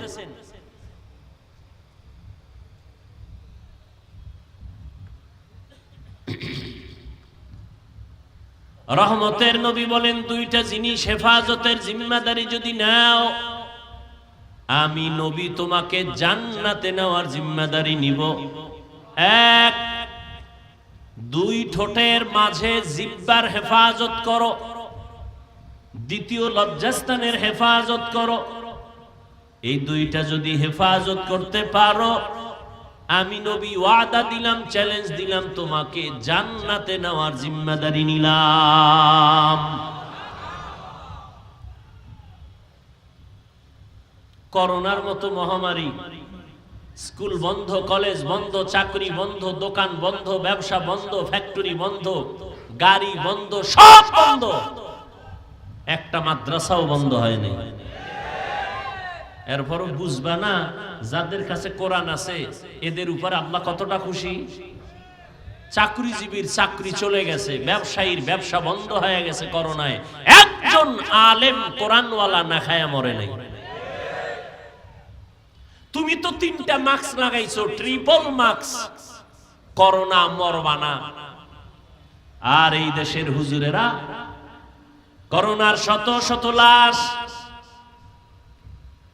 রহমতের নবী বলেন, দুইটা জিনিস হেফাজতের জিম্মাদারি যদি নাও, আমি নবী তোমাকে জান্নাতে নেওয়ার জিম্মাদারি নিব। এক, দুই ঠোঁটের মাঝে জিহ্বার হেফাজত করো। দ্বিতীয়, লজ্জাস্থানের হেফাজত করো। এই দুইটা যদি হেফাজত করতে পারো, আমি নবী ওয়াদা দিলাম, চ্যালেঞ্জ দিলাম, তোমাকে জান্নাতে নেওয়ার জিম্মাদারি নিলাম। করোনার মতো মহামারী, স্কুল বন্ধ, কলেজ বন্ধ, চাকরি বন্ধ, দোকান বন্ধ, ব্যবসা বন্ধ, ফ্যাক্টরি বন্ধ, গাড়ি বন্ধ, সব বন্ধ, একটা মাদ্রাসাও বন্ধ হয়নি। এরপরও বুঝবা না, যাদের কাছে কোরআন আছে এদের উপর আল্লাহ কতটা খুশি। চাকরিজীবীর চাকরি চলে গেছে, ব্যবসায়ীর ব্যবসা বন্ধ হয়ে গেছে করোনায়, একজন আলেম কোরআনওয়ালা না খায়া মরে নাই। তুমি তো 3টা মাস্ক লাগাইছো, ট্রিপল মাস্ক, করোনা মরবা না। আর এই দেশের হুজুরেরা করোনার শত শত লাশ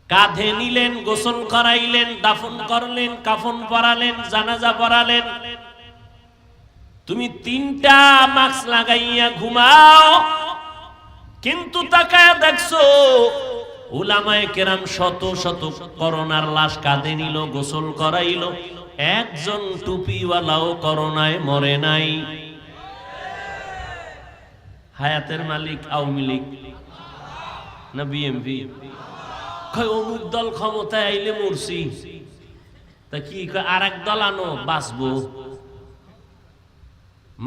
কাঁধে নিলেন, গোসল করাইলেন, দাফন করলেন, কাফন পরালেন, জানাজা পড়ালেন। তুমি 3টা মাস্ক লাগাইয়া ঘুমাও, কিন্তু তাকায় দেখছো উলামায়ে কেরাম শত শত করোনার লাশ কাঁধে নিল, গোসল করাইল, একজন টুপিওয়ালাও করোনায় মরে নাই। হায়াতের মালিক আওয়ামী লীগ না বিএমপি? অমুক দল ক্ষমতায় আইলে মরছি, তা কি আর এক দল আনো বাঁচবো?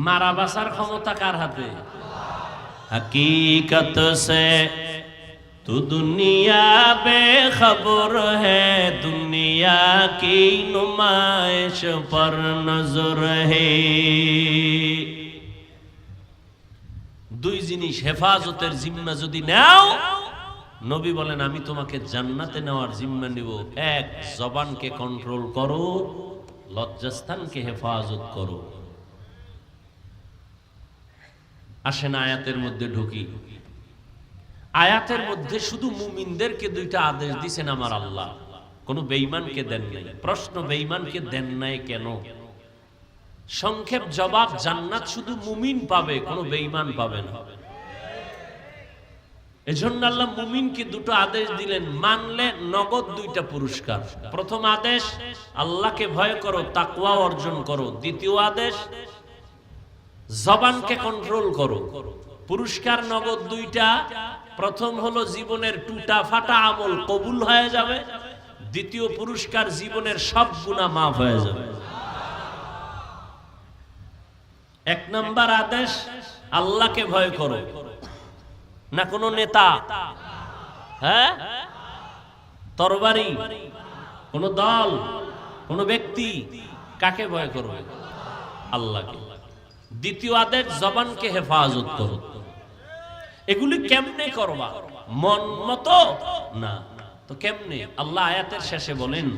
মারা বাঁচার ক্ষমতা কার হাতে? हकीकत से तू दुनिया बेखबर है, दुनिया की नुमाइश पर नजर है। দুই জিনিস হেফাজতের জিম্মা যদি নাও, নবী বলেন আমি তোমাকে জান্নাতে নেওয়ার জিম্মা নিব। এক, জবানকে কন্ট্রোল করো, লজ্জাস্থানকে হেফাজত করো। আসেন আয়াতের মধ্যে ঢুকি। আয়াতের মধ্যে শুধু মুমিনদেরকে দুইটা আদেশ দিয়েছেন আমার আল্লাহ, কোন বেঈমানকে দেন নাই। প্রশ্ন, বেঈমানকে দেন নাই কেন? সংক্ষেপ জবাব, জান্নাত শুধু মুমিন পাবে, কোনো বেঈমান পাবে না। এজন্য আল্লাহ মুমিনকে দুটো আদেশ দিলেন, মানলে নগদ দুইটা পুরস্কার। প্রথম আদেশ, আল্লাহকে ভয় করো, তাকওয়া অর্জন করো। দ্বিতীয় আদেশ, জবানকে কন্ট্রোল করো। পুরস্কার নগদ দুইটা। প্রথম হলো জীবনের টুটা ফাটা আমল কবুল হয়ে যাবে। দ্বিতীয় পুরস্কার, জীবনের সব গুনাহ মাফ হয়ে যাবে। এক নাম্বার আদেশ, আল্লাহকে ভয় করো, না কোনো নেতা, হ্যাঁ, তরবারি, কোন দল, কোন ব্যক্তি। কাকে ভয় করো? আল্লাহকে। দ্বিতীয় আদেশ, জবানকে হেফাজত করো। এগুলি কেমনে করবা? মন মতো না তো কেমনে? আল্লাহ আয়াতের শেষে বলেন,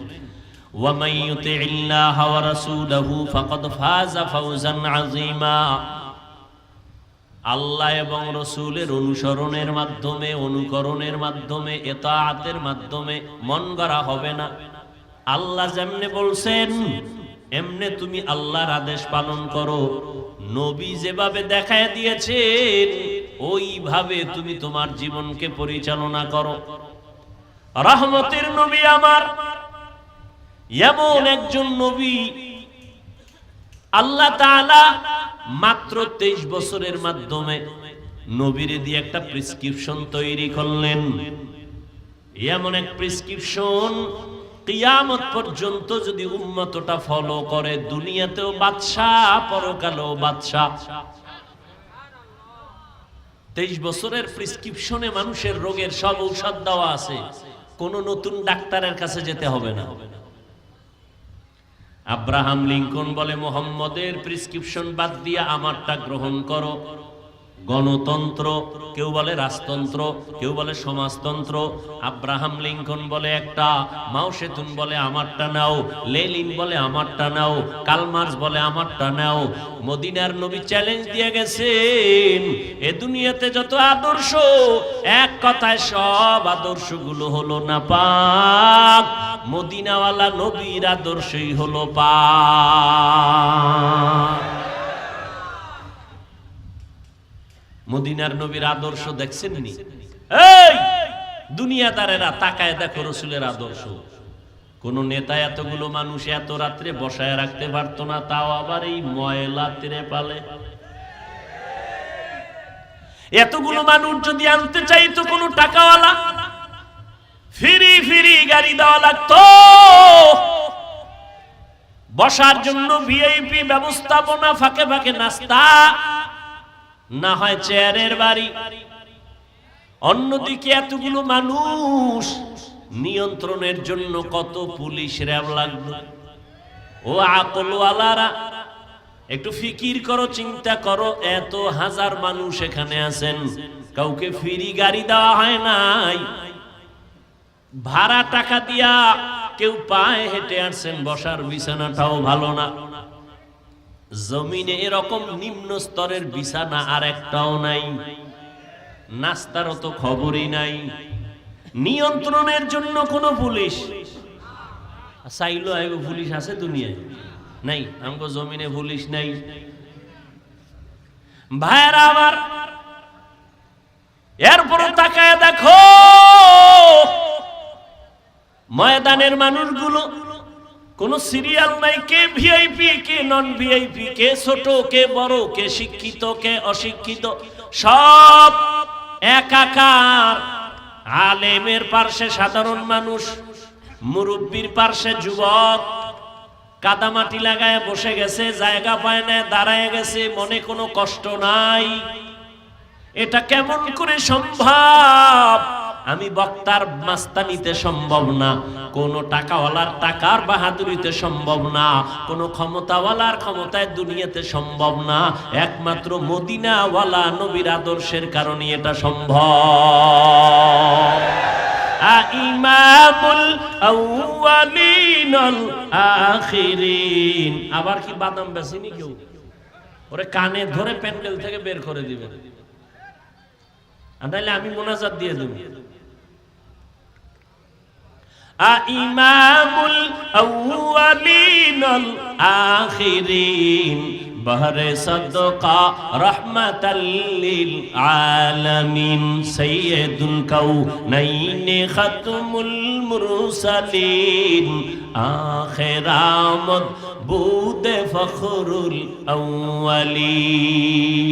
وَمَن يُطِعِ اللَّهَ وَرَسُولَهُ فَقَدْ فَازَ فَوْزًا عَظِيمًا। আল্লাহ এবং রাসূলের অনুসরণের মাধ্যমে, অনুকরণের মাধ্যমে, ইতাআতের মাধ্যমে মন গড়া হবে না। আল্লাহ যেমনে বলছেন এমনে তুমি আল্লাহর আদেশ পালন করো। নবী যেভাবে দেখায় দিয়েছেন ওইভাবে তুমি তোমার জীবনকে পরিচালনা করো। রহমতের নবী আমার এমন একজন নবী, আল্লাহ তাআলা মাত্র 23 বছরের মাধ্যমে নবীরে দিয়ে একটা প্রেসক্রিপশন তৈরি করলেন। এমন এক প্রেসক্রিপশন, কিয়ামত পর্যন্ত যদি উম্মতটা ফলো করে, দুনিয়াতেও বাদশাহ, পরকালেও বাদশাহ। 23 বছরের প্রেসক্রিপশনে মানুষের রোগের সব ঔষধ দেওয়া আছে, কোন নতুন ডাক্তারের কাছে যেতে হবে না। আব্রাহাম লিঙ্কন বলে, মোহাম্মদের প্রেসক্রিপশন বাদ দিয়ে আমারটা গ্রহণ করো। গণতন্ত্র, কেউ বলে রাজতন্ত্র, কেউ বলে সমাজতন্ত্র। আব্রাহাম লিঙ্কন বলে একটা, মাও সেতুন বলে আমারটা নাও, লেনিন বলে আমারটা নাও, কালমার্স বলে আমারটা নাও। মদিনার নবী চ্যালেঞ্জ দিয়ে গেছেন, এ দুনিয়াতে যত আদর্শ, এক কথায় সব আদর্শগুলো হলো না পাক, মদিনাওয়ালা নবীর আদর্শই হলো পাক। মদিনার নবীর আদর্শ দেখছেন নি? এই দুনিয়াদারেরা তাকায় দেখো রাসূলের আদর্শ। কোন নেতা এতগুলো মানুষ এত রাত্রে বসায় রাখতে পারতো না, তাও আবার এই ময়লা তীরে পালে। এতগুলো মানুষ যদি আনতে চাইতো কোনো টাকাওয়ালা, ফ্রি ফ্রি গাড়ি দেওয়া লাগতো, বসার জন্য ভিআইপি ব্যবস্থাপনা, ফাঁকে ফাঁকে নাস্তা, না হয় চেয়ারের বাড়ি। অন্যদিকে এতগুলো মানুষ নিয়ন্ত্রণের জন্য কত পুলিশ র্যাব লাগলো। ও আকলওয়ালারা, একটু ফিকির করো, চিন্তা করো, এত হাজার মানুষ এখানে আছেন, কাউকে ফ্রি গাড়ি দেওয়া হয় নাই, ভাড়া টাকা দিয়া কেউ পায়ে হেঁটে আসছেন, বসার বিছানাটাও ভালো না। জমিনে এরকম নিম্ন স্তরের বিছানা আর একটাও নাই, নাস্তারও তো খবরই নাই। নিয়ন্ত্রণের জন্য কোন পুলিশ চাইলো, পুলিশ আছে দুনিয়ায়? নাই, আমগো জমিনে পুলিশ নাই। ভাইরা আমার, এরপরও তাকায় দেখো ময়দানের মানুষগুলো, কোন সিরিয়াল নাই, কে ভিআইপি, কে নন ভিআইপি, কে ছোট, কে বড়, কে শিক্ষিত, কে অশিক্ষিত, সব একাকার। আলেমের পার্শ্বে সাধারণ মানুষ, মুরব্বীর পার্শ্বে যুবক, কাদামাটি লাগায় বসে গেছে, জায়গা পায় না, দাঁড়ায় গেছে, মনে কোনো কষ্ট নাই। এটা কেমন করে সম্ভব? আমি বক্তার মাস্তানিতে সম্ভব না, কোন টাকাওয়ালার টাকার বাহাদুরিতে সম্ভব না, কোন ক্ষমতাওয়ালার ক্ষমতায় দুনিয়াতে সম্ভব না, একমাত্র মদিনাওয়ালা নবীর আদর্শের কারণে এটা সম্ভব। ইমামুল আউয়ালিন আল আখিরিন। আবার কি বাদাম বেশিনি কেউ? ওরে কানে ধরে প্যান্ডেল থেকে বের করে দিবে, তাহলে আমি মোনাজাত দিয়ে দেব। ইমামুল আউয়ালিন আল আখিরিন বহরে সদকা রহমাতাল লিল আলামিন সাইয়্যিদুল কাউনাইন খাতমুল মুরসালিন আখিরামত বুদে ফখরুল আউয়ালিন।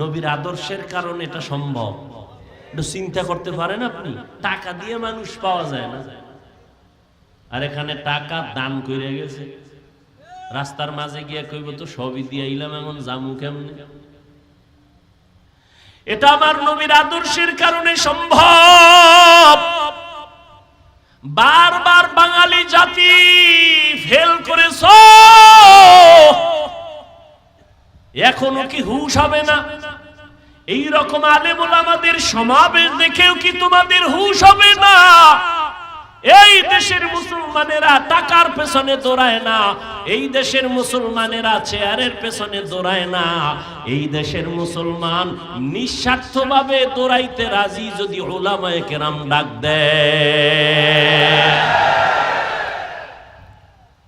নবীর আদর্শের কারণে এটা সম্ভব। একটু চিন্তা করতে পারেন আপনি, টাকা দিয়ে মানুষ পাওয়া যায় না, আর এখানে টাকা দান করে গেছে। রাস্তার মাঝে গিয়ে কইব তো সবই দিয়ে আইলাম, এমন জামু কেমনে? এটা আমার নবীর আদর্শের কারণে সম্ভব। বারবার বাঙালি জাতি ফেল করেছ, এখনো কি হুঁশ হবে না? এই রকম আলেম ওলামাদের সমাবেশ দেখেও কি তোমাদের হুঁশ হবে না? এই দেশের মুসলমানেরা টাকার পেছনে দৌড়ায় না, এই দেশের মুসলমানেরা চেয়ারের পেছনে দৌড়ায় না, এই দেশের মুসলমান নিঃস্বার্থভাবে দৌড়াইতে রাজি যদি উলামায়ে কেরাম ডাক দেয়।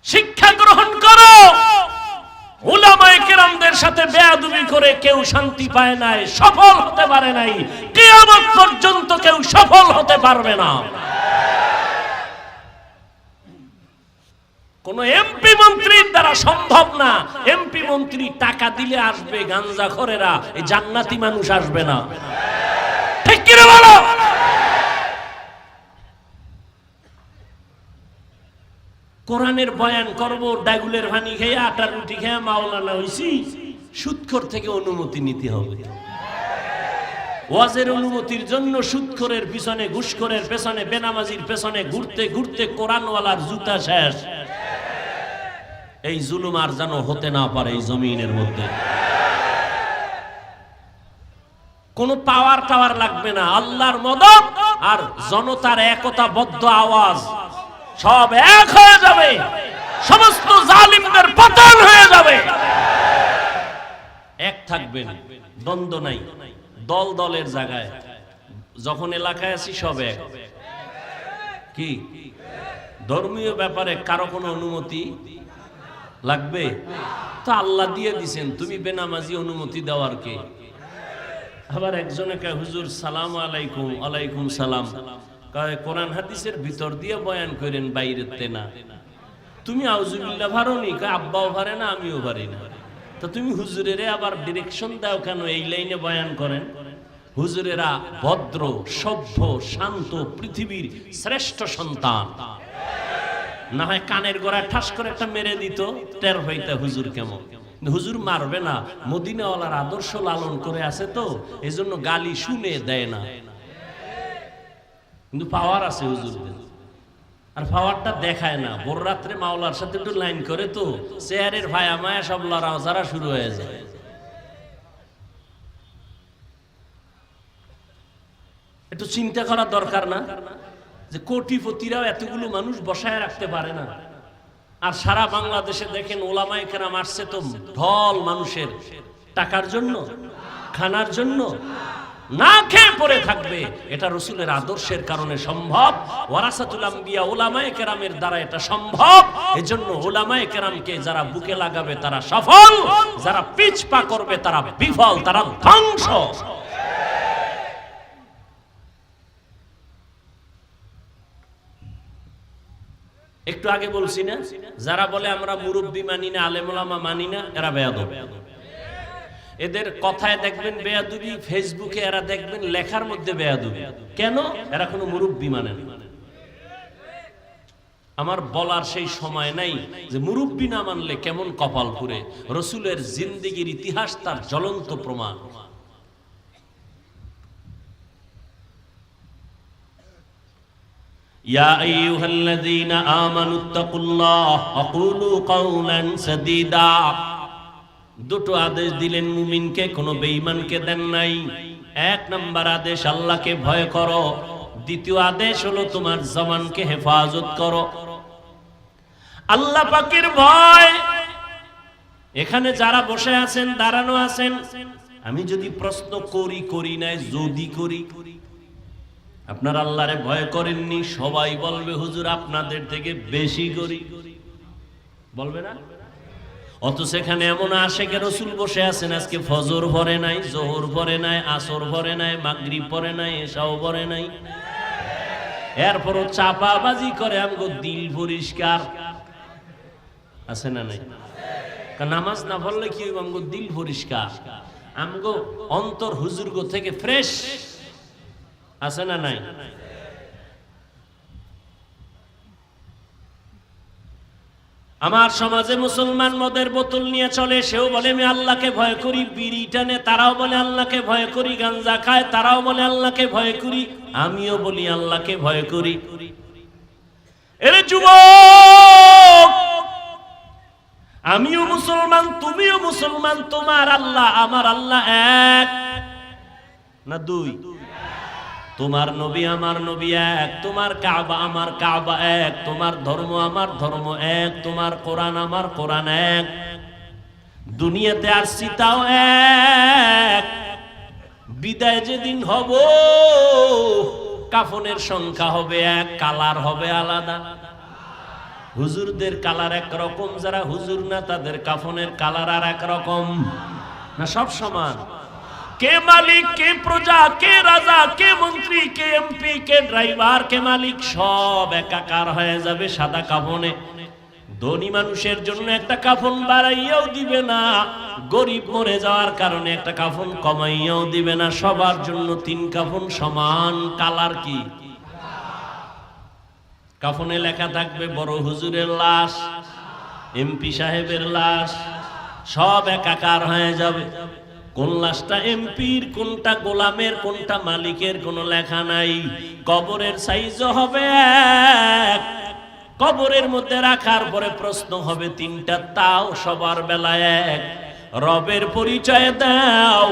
শিক্ষা গ্রহণ করো। উলামায়ে কেরামদের সাথে বেয়াদবি করে কেউ শান্তি পায় নাই, সফল হতে পারে নাই, কিয়ামত পর্যন্ত কেউ সফল হতে পারবে না। কোন এমপি মন্ত্রীর দ্বারা সম্ভব না। এমপি মন্ত্রী টাকা দিলে আসবে, গাঞ্জাখোরেরা, এই জান্নাতি মানুষ আসবে না। ঠিক কি রে বলো? কোরআনের বয়ান করব, ডাগুলের ভানি খেয়ে আটার রুটি খেয়ে মাওলানা হইছি, সুদখোর থেকে অনুমতি নিতে হবে। ওয়াজের অনুমতির জন্য সুদখোরের পিছনে, ঘুষখোরের পেছনে, বেনামাজির পেছনে ঘুরতে ঘুরতে কোরআনওয়ালার জুতা শেষ। এই জুলুম আর যেন হতে না পারে এই জমিনের মধ্যে। কোন পাওয়ার টাওয়ার লাগবে না, আল্লাহর মদদ আর জনতার একতাবদ্ধ আওয়াজ, সব এক হয়ে যাবে, সমস্ত জালিমদের পতন হয়ে যাবে। এক থাকবেন, দ্বন্দ্ব নাই, দল দলের জায়গায় যখন এলাকায় আছি সব এক। কি ধর্মীয় ব্যাপারে কারো কোনো অনুমতি লাগবে? তো আল্লাহ দিয়ে দিছেন, তুমি বেনামাজি অনুমতি দেওয়ার কে? আবার একজনে কয় হুজুর সালাম আলাইকুম। আলাইকুম সালাম। কয় কোরআন হাদিসের ভিতর দিয়ে বয়ান করেন, বাইরেতে না। তুমি আউযুবিল্লাহ ভারোনি? কয় আব্বাও ভারে না, আমিও ভারি না। তো তুমি হুজুরেরে আবার ডিরেকশন দাও কেন এই লাইনে বয়ান করেন? হুজুরেরা ভদ্র, সভ্য, শান্ত, পৃথিবীর শ্রেষ্ঠ সন্তান। না হয় কানের গোড়ায় ঠাস করে একটা মেরে দিত, টের হইতে হুজুর কেমন। হুজুর মারবে না, মদিনাওয়ালার আদর্শ লালন করে আছে তো এজন্য গালি শুনে দেয় না, কিন্তু পাওয়ার আছে হুজুরদের। আর পাওয়ারটা দেখায় না। ভোর রাত্রে মাওলার সাথে একটু লাইন করে তো চেয়ারের ভায়া মায়া সব লড়াও যারা শুরু হয়ে যায়। একটু চিন্তা করা দরকার না যে কোটিপতিরাও এতগুলো মানুষ বসায় রাখতে পারে না। আর সারা বাংলাদেশে দেখেন ওলামায়ে কেরাম আসছে তো ঢল মানুষের, টাকার জন্য, খানার জন্য, না খেয়ে পড়ে থাকবে। এটা রাসূলের আদর্শের কারণে সম্ভব। ওয়ারাসাতুল আম্বিয়া উলামায়ে কেরামের দ্বারা এটা সম্ভব। এজন্য উলামায়ে কেরামকে যারা বুকে লাগাবে তারা সফল, যারা পিছপা করবে তারা বিফল, তারা ধ্বংস। একটু আগে বলছি না, যারা বলে আমরা মুরব্বি মানি না, আলেম ওলামা মানি না, এরা বেয়াদব। এদের কথায় দেখবেন বেয়াদবি, ফেসবুকে এরা দেখবেন লেখার মধ্যে বেয়াদবি। কেন? এরা কোনো মুরব্বি মানে না। আমার বলার সেই সময় নাই যে মুরব্বি না মানলে কেমন কপাল পুরে। রাসূলের জিন্দেগির ইতিহাস তার জ্বলন্ত প্রমাণ। ইয়া আইয়ুহাল্লাযীনা আমানুত্তাকুল্লাহ ওয়া কুলু কাওলান সাদীদা। দুটো আদেশ দিলেন মুমিনকে, কোনো বেঈমানকে দেন নাই। এক নাম্বার আদেশ আল্লাহকে ভয় করো, দ্বিতীয় আদেশ হলো তোমার জবানকে হেফাজত করো। আল্লাহ পাকের ভয়। এখানে যারা বসে আছেন, দাঁড়ানো আছেন, আমি যদি প্রশ্ন করি নাই, যদি করি আপনার আল্লাহরে ভয় করেননি, সবাই বলবে হুজুর আপনাদের থেকে বেশি করি, বলবে না? অথচ এখানে এমন আশেকে রাসূল বসে আছেন, আজকে ফজর পড়ে নাই, যোহর পড়ে নাই, আসর পড়ে নাই, মাগরিব পড়ে নাই, এশাও পড়ে নাই, এরপরও চাপাবাজি করে। আমগো দিল পরিষ্কার আছে না নাই? নামাজ না পড়লে কি হইব? আমগো দিল পরিষ্কার, আমগো অন্তর হুজুরগো থেকে ফ্রেশ আছে না নাই? আমার সমাজে মুসলমান মদের বোতল নিয়ে চলে, সেও বলে আমি আল্লাহকে ভয় করি। বিড়ি টানে, তারাও বলে আল্লাহকে ভয় করি। গাঞ্জা খায়, তারাও বলে আল্লাহকে ভয় করি। আমিও বলি আল্লাহকে ভয় করি। এরে যুবক, আমিও মুসলমান, তুমিও মুসলমান। তোমার আল্লাহ আমার আল্লাহ এক না দুই? তোমার নবী আমার নবী এক, তোমার কাবা আমার কাবা এক, তোমার ধর্ম আমার ধর্ম এক, তোমার কোরআন আমার কোরআন এক। দুনিয়াতে আসছি তাও এক। বিদায় যেদিন হব, কাফনের সংখ্যা হবে এক, কালার হবে আলাদা। হুজুরদের কালার একরকম, যারা হুজুর না তাদের কাফনের কালার আর একরকম না? সব সমান। কে মালিক, কে প্রজা, কে রাজা, কে মন্ত্রী, কে এমপি, কে ড্রাইভার, কে মালিক, সব একাকার হয়ে যাবে সাদা কাফনে। ধনী মানুষের জন্য একটা কাফন বাড়াইয়াও দিবে না, গরিব মরে যাওয়ার কারণে একটা কাফন কমাইয়াও দিবে না। সবার জন্য তিন কাফন সমান। কালার কি? কাফনে লেখা থাকবে বড় হুজুরের লাশ, এমপি সাহেবের লাশ, সব একাকার হয়ে যাবে। কোন লাশটা এমপির, কোনটা গোলামের, কোনটা মালিকের কোনো লেখা নাই। কবরের সাইজও হবে এক। কবরের মধ্যে রাখার পরে প্রশ্ন হবে তিনটা, তাও সবার বেলায় এক। রবের পরিচয় দাও,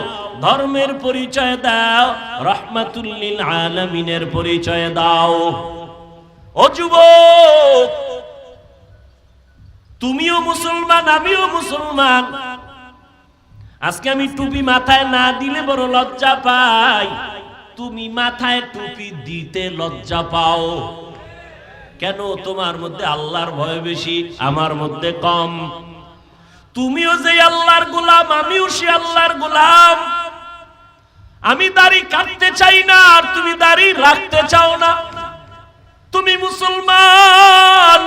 ধর্মের পরিচয় দাও, রাহমাতুল লিল আলামিনের পরিচয় দাও। ও যুবক, তুমিও মুসলমান, আমিও মুসলমান। আজকে আমি টুপি মাথায় না দিলে বড় লজ্জা পাই। তুমি মাথায় টুপি দিতে লজ্জা পাও কেন? তোমার মধ্যে আল্লাহর ভয় বেশি, আমার মধ্যে কম। তুমিও যে আল্লাহর গোলাম, আমিও সে আল্লাহর গোলাম। আমি দাড়ি কাটতে চাই না, আর তুমি দাড়ি রাখতে চাও না। তুমি মুসলমান,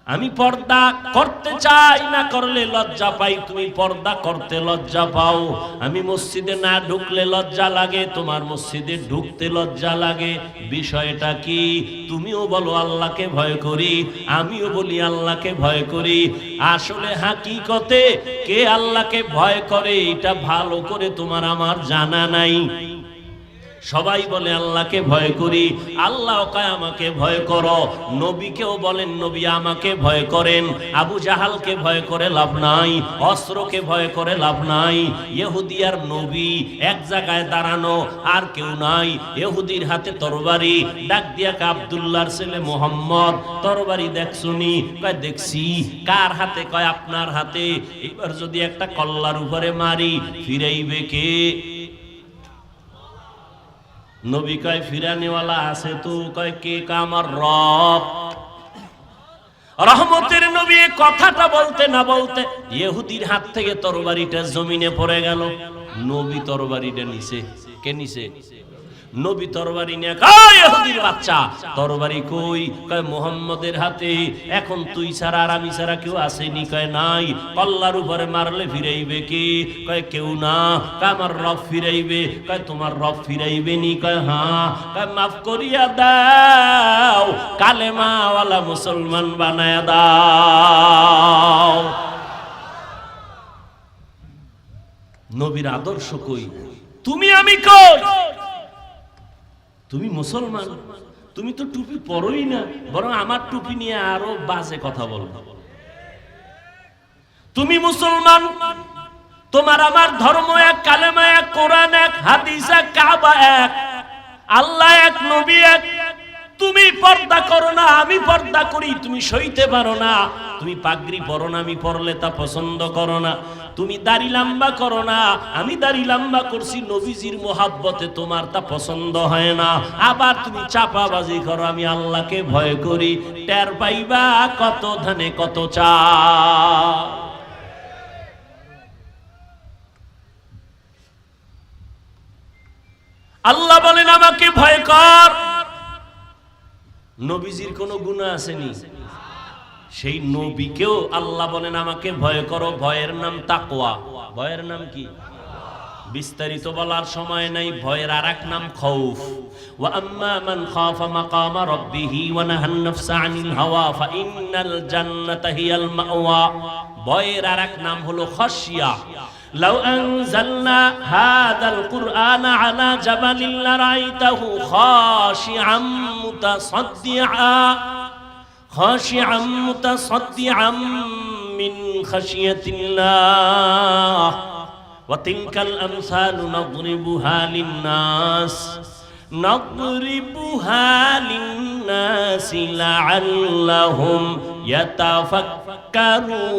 আমি পর্দা করতে চাই, না করলে লজ্জা পাই। তুমি পর্দা করতে লজ্জা পাও। আমি মসজিদে না ঢুকলে লজ্জা লাগে, তোমার মসজিদে ঢুকতে লজ্জা লাগে। বিষয়টা কি? তুমিও বলো আল্লাহকে ভয় করি, আমিও বলি আল্লাহকে ভয় করি। আসলে হাকিকতে কে আল্লাহকে ভয় করে এটা ভালো করে তোমার আমার জানা নাই। সবাই বলে আল্লাহকে ভয় করি, আল্লাহ কয় আমাকে ভয় করো। নবীকেও বলেন নবী আমাকে ভয় করেন। আবু জাহালকে ভয় করে লাভ নাই, অস্ত্রকে ভয় করে লাভ নাই। ইহুদি আর নবী এক জায়গায় দাঁড়ানো, আর কেউ নাই। ইহুদির হাতে তরবারি, ডাক দিয়া কা আব্দুল্লাহর ছেলে মুহাম্মদ, তরবারি দেখছুনি? কয় দেখছি। কার হাতে? কয় আপনার হাতে। এবার যদি একটা কল্লার উপরে মারি, ফিরাইবে কে? নবী কয় ফিরানেওয়ালা আছে তো। কয় কে? আমার রব। রহমতের নবী কথাটা বলতে না বলতে ইহুদির হাত থেকে তরবারিটা জমিনে পড়ে গেল। নবী তরবারিটা নিছে। কে নিছে? নবী তরবারি নিয়ে কয় ইহুদির বাচ্চা তরবারি কই? কয় মুহাম্মদের হাতে। এখন তুই ছাড়া আর আমি ছাড়া কেউ আসেনি? কয় নাই। কল্লার উপরে মারলে ফিরাইবে কে? কয় কেউ না। কয় আমার রব ফিরাইবে। কয় তোমার রব ফিরাইবে নি? কয় হ্যাঁ। কয় মাফ করিয়া দাও, কালেমাওয়ালা মুসলমান বানায়া দাও। নবীর আদর্শ কই? তুমি আমি কই? তুমি মুসলমান, তুমি তো টুপি পরোই না, বরং আমার টুপি নিয়ে আরো বাজে কথা বলবো। তুমি মুসলমান, তোমার আমার ধর্ম এক, কালেমা এক, কোরআন এক, হাদিস এক, কাবা এক, আল্লাহ এক, নবী এক। তুমি পর্দা করো না, আমি পর্দা করি, তুমি সইতে পারো না। তুমি পাগড়ি পরো না, আমি পরলে তা পছন্দ করো না। তুমি দাড়ি লম্বা করো না, আমি দাড়ি লম্বা করছি নবীজির মোহাব্বতে, তোমার তা পছন্দ হয় না। আবার তুমি চাপাবাজি করো, আমি আল্লাহকে ভয় করি। টের পাইবা কত ধানে কত চাল। আল্লাহ বলেন আমাকে ভয় কর। নবীজির কোনো গুনাহ আসেনি, সেই নবীকেও আল্লাহ বলেন আমাকে ভয় করো। ভয়ের নাম তাকওয়া। ভয়ের নাম কি? বিস্তারিত বলার সময় নাই। ভয়ের আরেক নাম খৌফ। ওয়া আম্মা মান খাফা মাকামা রাব্বিহি ওয়া নাহান নাফসা আনিল হাওয়া ফাইন্নাল জান্নাতা হিয়াল মাওয়া। ভয়ের আরেক নাম হলো খাশিয়া। লাউ আনজালনা হাযাল কুরআনা আলা জাবালিন লারাইতাহু খাশিআম মুতাসাদ্দিআম মিন খাশিয়াতিল্লাহ ওয়া তিলকাল আমসালু নাদরিবুহা লিন-নাস লাআল্লাহুম ইয়াতাফাক্কারুন।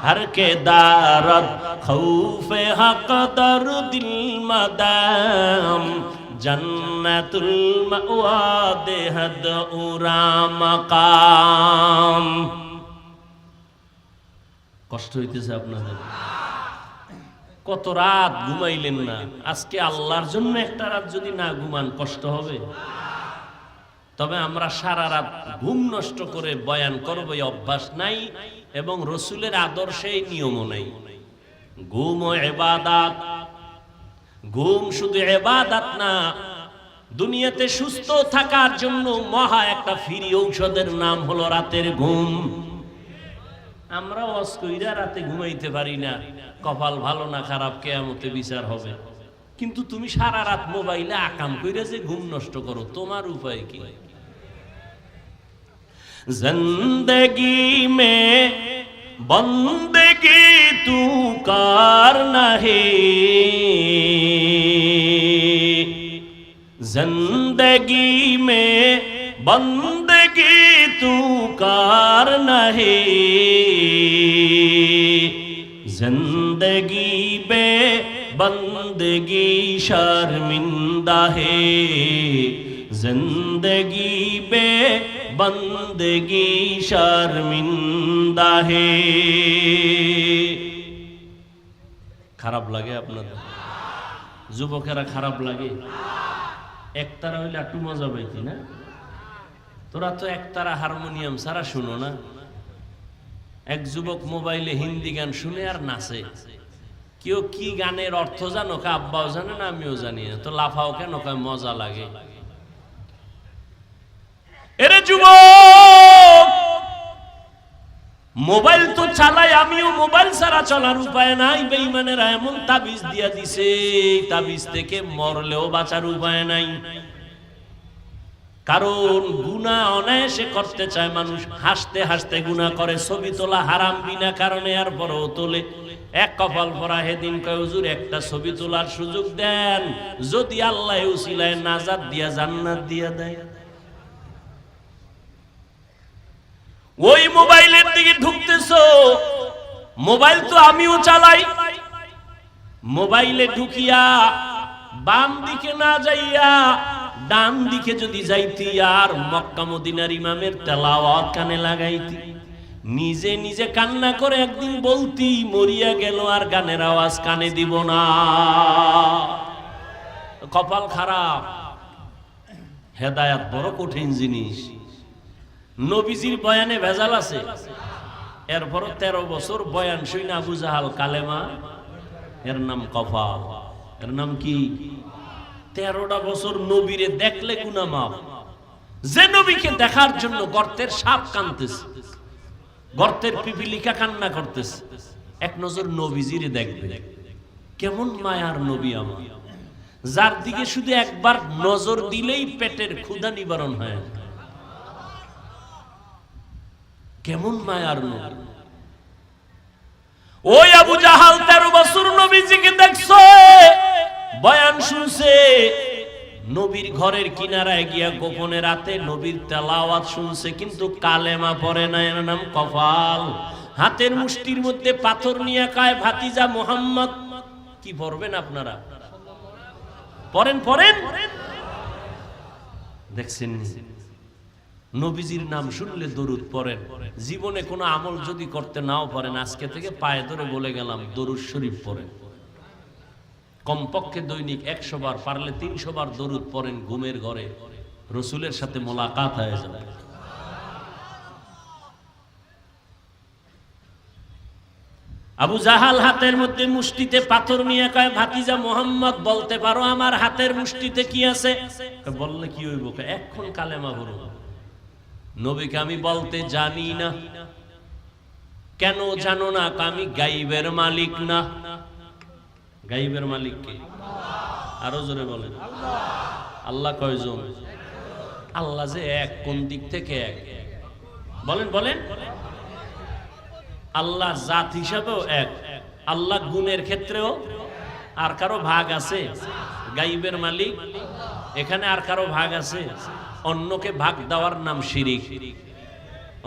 हर के दारद खौफे हक दर दिल मदाम जन्नतुल मावा देहद उरा मकाम। কষ্ট হইতেছে আপনাদের? কত রাত ঘুমাইলেন না, আজকে আল্লাহর জন্য একটা রাত যদি না ঘুমান কষ্ট হবে। তবে আমরা সারা রাত ঘুম নষ্ট করে বয়ান করব এই অভ্যাস নাই, এবং রসুলের আদর্শে নিয়মও নাই। ঘুম ও ইবাদত। ঘুম শুধু ইবাদত না, দুনিয়াতে সুস্থ থাকার জন্য মহা একটা ফ্রি ঔষধের নাম হলো রাতের ঘুম। আমরা ওয়াজ কইরা রাতে ঘুমাইতে পারি না, কপাল ভালো না খারাপ কিয়ামতে বিচার হবে। কিন্তু তুমি সারা রাত মোবাইলে আকাম কইরা যে ঘুম নষ্ট করো, তোমার উপায় কি? जिंदगी में बंदगी तू करना है, जिंदगी में बंदगी तू करना है, जिंदगी बे बंदगी शर्मिंदा है, जिंदगी बे बंदगी शर्मिंदा है। খারাপ লাগে আপনাদের? যুবকেরা খারাপ লাগে? একতারা হইলে একটু মজা পাইতি না? তোরা তো একতারা হারমোনিয়াম ছাড়া শুনো না। এক যুবক মোবাইলে হিন্দি গান শুনে আর নাচে। কেউ কি গানের অর্থ জানো? কা আব্বাও জানে না, আমিও জানি না, তো লাফাও কেন? কয় মজা লাগে। এরে যুবক, মোবাইল তো চালাই, আমিও মোবাইল ছাড়া চলার উপায় নাই। বেঈমানেরা এমন তাবিজ দিয়া দিছে, তাবিজ থেকে মরলেও বাঁচার উপায় নাই। কারণ গুনাহ অনায়াসে করতে চায় মানুষ, হাসতে হাসতে গুনাহ করে। ছবি তোলা হারাম বিনা কারণে, আর পরেও তোলে। এক কপাল পরা হেদিন কয় হুজুর একটা ছবি তোলার সুযোগ দেন, যদি আল্লাহ উসিলায় নাজাত দিয়া জান্নাত দিয়া দেয়। ওই মোবাইলের দিকে ঢুকতেছো, মোবাইল তো আমিও চালাই। মোবাইলে ঢুকিয়া বাম দিকে না যাইয়া ডান দিকে যদি যাইতি, আর মক্কা মদিনার ইমামের তেলাওয়াত কানে লাগাইতি, নিজে নিজে কান্না করে একদিন বলতি মরিয়া গেল, আর গানের আওয়াজ কানে দিব না। কপাল খারাপ। হেদায়েত বড় কঠিন জিনিস। নবীজির বয়ানে ভেজাল আছে, এরপর 13 বছর বয়ান শুনে আবু জাহাল কালেমা, এর নাম কপাল। এর নাম কি? 13টা বছর নবীরে দেখলে গুনাহ মাফ। যে নবীকে দেখার জন্য গর্তের সাপ কাঁদতেছে, গর্তের পিপিলিকা কান্না করতেছে, এক নজর নবীজিরে দেখবে। কেমন মায়ার নবী আমার, যার দিকে শুধু একবার নজর দিলেই পেটের ক্ষুধা নিবারণ হয়। কেমন মায়ার নবী। ওই আবু জাহাল 13 বছর নবীজিকে দেখছে, বয়ান শুনছে, নবীর ঘরের কিনারায় গিয়া গোপনে রাতে নবীর তেলাওয়াত শুনছে, কিন্তু কালেমা পড়ে না। এর নাম কপাল। হাতের মুষ্টির মধ্যে পাথর নিয়ে কয়, ভাতিজা মুহাম্মদ। কি পড়বেন আপনারা? পড়েন পড়েন। দেখছেন নবীজির নাম শুনলে দরুদ পড়েন। জীবনে কোনো আমল যদি করতে নাও পারেন, আজকে থেকে পায়ে ধরে বলে গেলাম, দরুদ শরীফ পড়েন। কমপক্ষে দৈনিক 100 বার, পারলে 300 বার দরুদ পড়েন। ঘুমের ঘরে রসুলের সাথে মোলাকাত হয়ে যাবে। আবু জাহাল হাতের মধ্যে মুষ্টিতে পাথর নিয়ে কয়, ভাতিজা মুহাম্মদ, বলতে পারো আমার হাতের মুষ্টিতে কি আছে? বললে কি হইব? এখন কালেমা পড়ো। নবীকে আমি বলতে জানি না। কেন জানো না? আমি গাইবের মালিক না। গাইবের মালিক কে? আরো জোরে বলেন। আল্লাহ কয়জন? আল্লাহ যে এক, কোন দিক থেকে এক? বলেন বলেন। আল্লাহ জাত হিসাবেও এক, আল্লাহ গুণের ক্ষেত্রেও। আর কারো ভাগ আছে? গাইবের মালিক এখানে আর কারো ভাগ আছে? অন্যকে ভাগ দেওয়ার নাম শিরিক।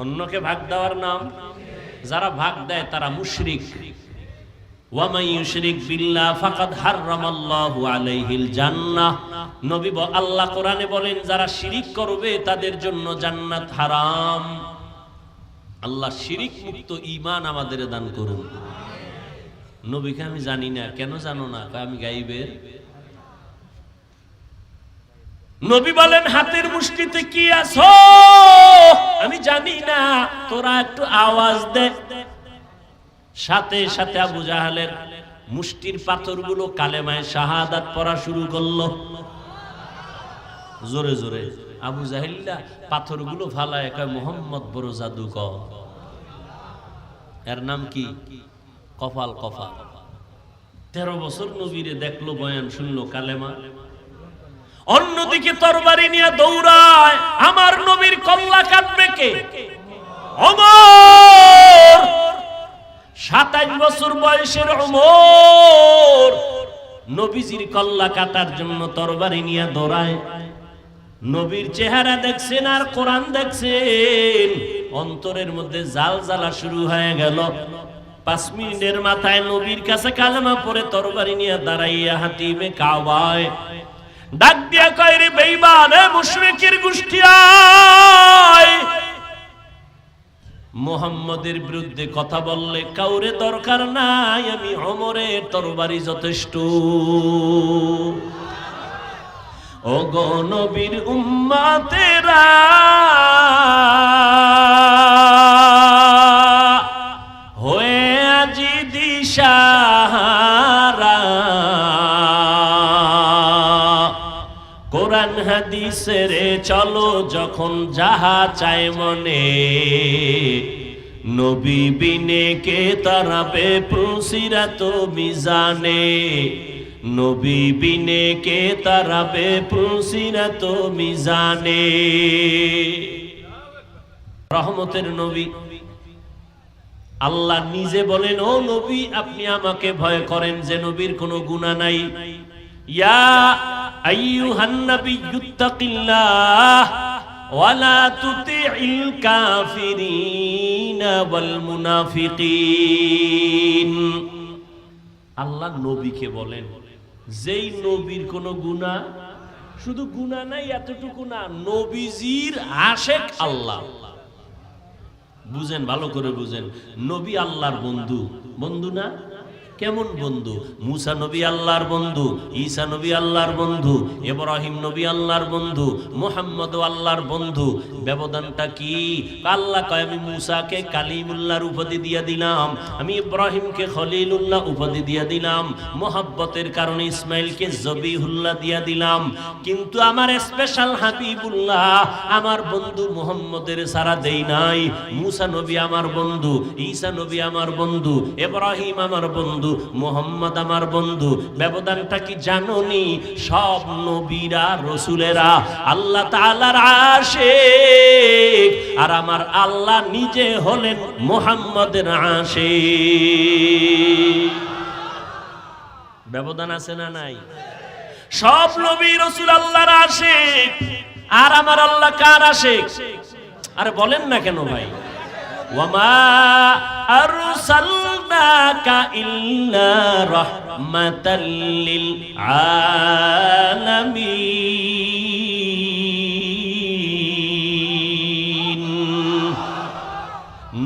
অন্যকে ভাগ দেওয়ার নাম, যারা ভাগ দেয় তারা মুশরিক। ওয়া মান ইউশরিক বিল্লাহ ফাকাদ হারামাল্লাহু আলাইহিল জান্নাহ। নবী আল্লাহ কোরআনে বলেন, যারা শিরিক করবে তাদের জন্য জান্নাত হারাম। আল্লাহ শিরিক মুক্ত ঈমান আমাদের দান করুন। নবীকে আমি জানি না। কেন জানো না? আমি গাইবের। নবী বলেন, হাতের মুষ্টিতে কি আছো? আমি জানি না, তোরা একটু আওয়াজ দে। সাথে সাথে আবু জাহালের মুষ্টির পাথরগুলো কালেমায়ে শাহাদাত পড়া শুরু করলো। জোরে জোরে। আবু জাহিল্লা পাথরগুলো ফালায় কয়, মুহাম্মদ বড় জাদুকর। এর নাম কি? কপাল। কপাল। 13 বছর নবীরে দেখলো, বয়ান শুনলো, কালেমা। অন্যদিকে তরবারি নিয়ে দৌড়ায়। আমার নবীর কল্লা কাটবে কে? ওমর। 27 বছর বয়সের ওমর নবীজির কল্লা কাটার জন্য তরবারি নিয়ে দৌড়ায়। নবীর চেহারা দেখছেন আর কোরআন দেখছেন, অন্তরের মধ্যে জাল জ্বালা শুরু হয়ে গেল। 5 মিনিটের মাথায় নবীর কাছে কালেমা পড়ে তরবারি নিয়ে দাঁড়াইয়া হাতিমে কাবায় ডাক দিয়া কয়, রে বেঈমান, এ মুশরিকের গোষ্ঠী, আয়! মুহাম্মদের বিরুদ্ধে কথা বললে কাউরে দরকার নাই, আমি ওমরের তরবারি যথেষ্ট। ও গো নবীর উম্মতেরা, হয়ে আজি দিশাহারা, কোরআন হাদিসের চলো যখন যাহা চায় মনে, নবী বিনে কে তারাবে পুসিরাত মিজানে, নবী বিনে কে তারাবে পুসিরাত মিজানে। রহমতের নবী আল্লাহ নিজে বলেন, ও নবী আপনি আমাকে ভয় করেন যে নবীর কোনো গুনাহ নাই। ইয়া আইয়ুহান নাবিয়্যুত্তাকিল্লাহ ওয়ালা তুতিইল কাফিরিনা ওয়াল মুনাফিকিন। আল্লাহ নবীকে বলেন, যেই নবীর কোনো গুনাহ, শুধু গুনাহ নাই এতটুকু না, নবীজির আশেক আল্লাহ। বুঝেন, ভালো করে বুঝেন, নবী আল্লাহর বন্ধু। বন্ধু না? কেমন বন্ধু? মুসা নবী আল্লাহর বন্ধু, ঈসা নবী আল্লাহর বন্ধু, ইব্রাহিম নবী আল্লাহর বন্ধু, মুহাম্মদ আল্লাহর বন্ধু। ব্যবধানটা কি? আল্লাহ কয়, আমি মুসাকে কালিমুল্লাহর উপাধি দিয়ে দিলাম, আমি ইব্রাহিমকে খলিলুল্লাহ উপাধি দিয়ে দিলাম, মোহাব্বতের কারণে ইসমাইলকে জবিহুল্লাহ দিয়ে দিলাম, কিন্তু আমার স্পেশাল হাবিবুল্লাহ আমার বন্ধু মুহাম্মদের সারা দেই নাই। মুসা নবী আমার বন্ধু, ঈসা নবী আমার বন্ধু, ইব্রাহিম আমার বন্ধু, বন্ধু, মুহাম্মদ আমার বন্ধু। ব্যবধানটা কি জানোনি? সব নবীরা রাসূলেরা আল্লাহ তাআলার আশিক, আর আমার আল্লাহ নিজে হলেন মুহাম্মদের আশিক। ব্যবধান আছে না নাই? সব নবী রাসূল আল্লাহর আশিক, আর আমার আল্লাহ কার আশিক? আরে বলেন না কেন ভাই? ওয়ামা আরসালনাকা ইল্লা রাহমাতাল লিল আলামিন।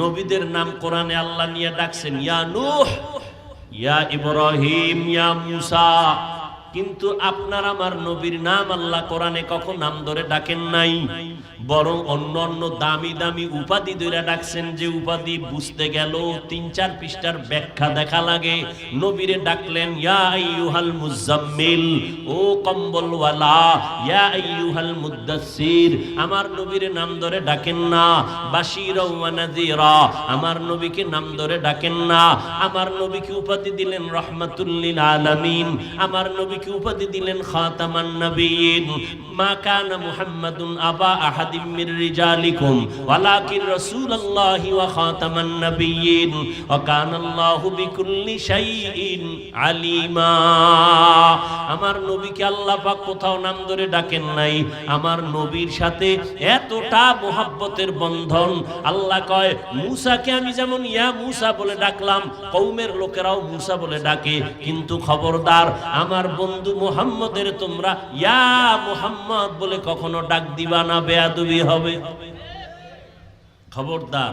নবীদের নাম কোরআনে আল্লাহ নিয়ে ডাকছেন, ইয়া নূহ, ইয়া ইব্রাহিম, ইয়া মুসা। কিন্তু আপনার আমার নবীর নাম আল্লাহ কোরআনে কখন নাম ধরে ডাকেন নাই, বরং অন্য অন্য দামি দামি উপাধি ধরে ডাকছেন, যে উপাধি বুঝতে গেল ৩-৪ পৃষ্ঠার ব্যাখ্যা দেখা লাগে। নবীরে ডাকলেন ইয়া আইয়ুহাল মুজাম্মিল, ও কম্বলওয়ালা, ইয়া আইয়ুহাল মুদ্দাসসির। আমার নবীরে নাম ধরে ডাকেন না। বাশীরা ওয়া নাযীরা, আমার নবীকে নাম ধরে ডাকেন না। আমার নবীকে উপাধি দিলেন রাহমাতুল লিল আলামিন। আমার নবীকে উপাধি দিলেন খাতামান নবিয়্যিন। মা কানা মুহাম্মাদুন আবা আহাদিম মির রিজালিকুম ওয়ালাকিন রাসূলুল্লাহি ওয়া খাতামান নবিয়্যিন ওয়া কানাল্লাহু বিকুল্লি শাইইন আলিমা। আমার নবীকে আল্লাহ পাক কোথাও নাম ধরে ডাকেন নাই। আমার নবীর সাথে এতটা মোহাব্বতের বন্ধন, আল্লাহ কয় মূসাকে আমি যেমন ইয়া মূসা বলে ডাকলাম, কওমের লোকেরাও মূসা বলে ডাকে, কিন্তু খবরদার আমার বন্ধু মুহাম্মদের তোমরা ইয়া মুহাম্মদ বলে কখনো ডাক দিবা না, বেয়াদবি হবে। খবরদার।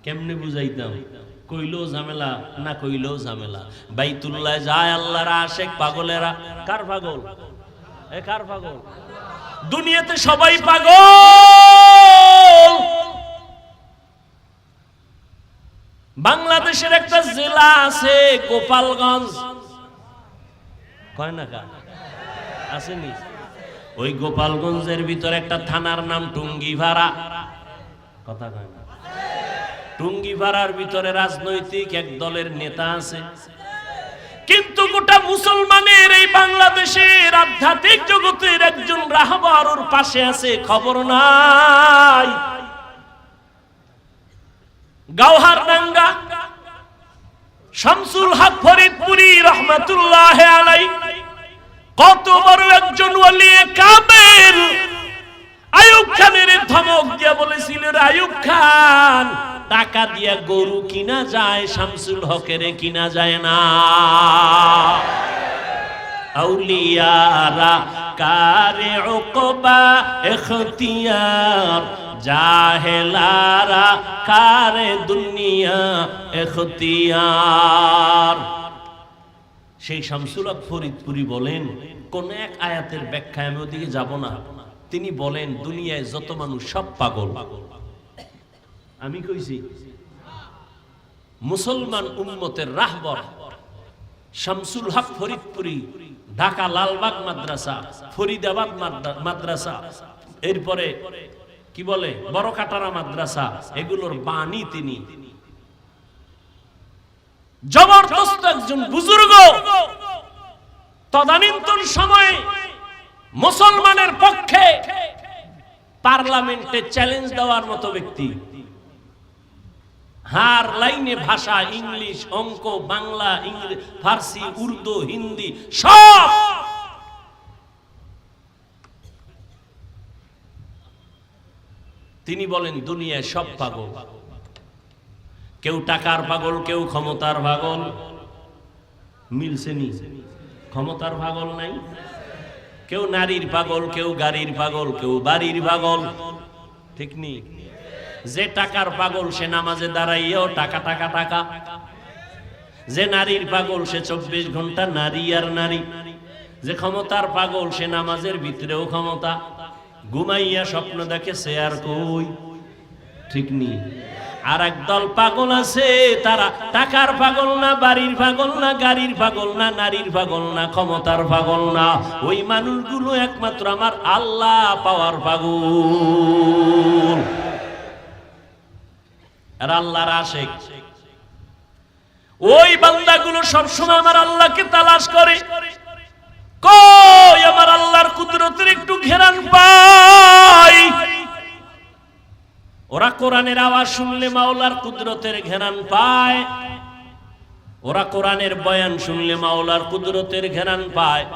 কেমনে বুঝাইতাম? কইলেও ঝামেলা, না কইলেও ঝামেলা। বাইতুল্লাহ যায় আল্লাহর আশিক পাগলেরা। কার পাগল? কার পাগল? দুনিয়াতে সবাই পাগল। বাংলাদেশের একটা জেলা আছে গোপালগঞ্জ, কয় না কা আসেনি? ওই গোপালগঞ্জের ভিতরে একটা থানার নাম টুঙ্গিপাড়া। কথা কয় না? টুঙ্গিপাড়ার ভিতরে রাজনৈতিক এক দলের নেতা আছে, কিন্তু গোটা মুসলমানের এই বাংলাদেশের আধ্যাত্মিক জগতের একজন রাহবার ওর পাশে আছে, খবর নাই। গাওহারডাঙ্গা শামসুল হক ফরিদপুরি রহমাতুল্লাহ আলাইহি কত বড় একজন ওলি কামেল। আইয়ুব খানের ধমক দিয়া বলেছিল, আইয়ুব খান টাকা দিয়া গরু কিনা যায়, শামসুল হকের কিনা যায় না। আউলিয়ারা কারে উকবা ইখতিয়ার, জাহেলারা কারে দুনিয়া ইখতিয়ার। সেই শামসুল হক ফরিদপুরি বলেন, কোন এক আয়াতের ব্যাখ্যায় আমি ওদিকে যাব না। তিনি বলেন দুনিয়ায় যত মানুষ সব পাগল। আমি কইছি মুসলমান উম্মতের রাহবর শামসুল হক ফরিদপুরি, ঢাকা লালবাগ মাদ্রাসা, ফরিদাবাদ মাদ্রাসা, এরপরে কি বলে বড়কাটারা মাদ্রাসা, এগুলোর বাণী তিনি। জবরদস্ত একজন বুজুর্গ, তদানীন্তন সময়ে মুসলমানের পক্ষে পার্লামেন্টে চ্যালেঞ্জ দেওয়ার মতো ব্যক্তি। হার লাইনে ভাষা, ইংলিশ, অঙ্ক, বাংলা, ফার্সি, উর্দু, হিন্দি সব। তিনি বলেন দুনিয়ায় সব পাগল। কেউ টাকার পাগল, কেউ ক্ষমতার পাগল। মিলছে নি? ক্ষমতার পাগল নাই। কেউ নারীর পাগল, কেউ গাড়ির পাগল, কেউ বাড়ির পাগল। ঠিক নি? যে টাকার পাগল সে নামাজে দাঁড়াইয়াও টাকা টাকা টাকা। যে নারীর পাগল সে 24 ঘন্টা নারী আর নারী। যে ক্ষমতার পাগল সে নামাজের ভিতরেও ক্ষমতা। ঘুমাইয়া স্বপ্ন দেখে সে আর কই। ঠিক নি? আর একদল পাগল আছে, তারা টাকার পাগল না, বাড়ির পাগল না, গাড়ির পাগল না, নারীর পাগল না, ক্ষমতার পাগল না। ওই মানুষগুলো একমাত্র আমার আল্লাহ পাওয়ার পাগল। আর আল্লাহর আশিক। ওই বান্দাগুলো সবসময় আমার আল্লাহকে তালাশ করে, কই আমার আল্লাহর কুদরতের একটু ঘেরান পাই। ওরা কোরআনের আওয়াজ শুনলে মাওলার কুদরতের ঘেরান পায়, ওরা কোরআনের বয়ান শুনলে মাওলার কুদরতের ঘেরান পায়।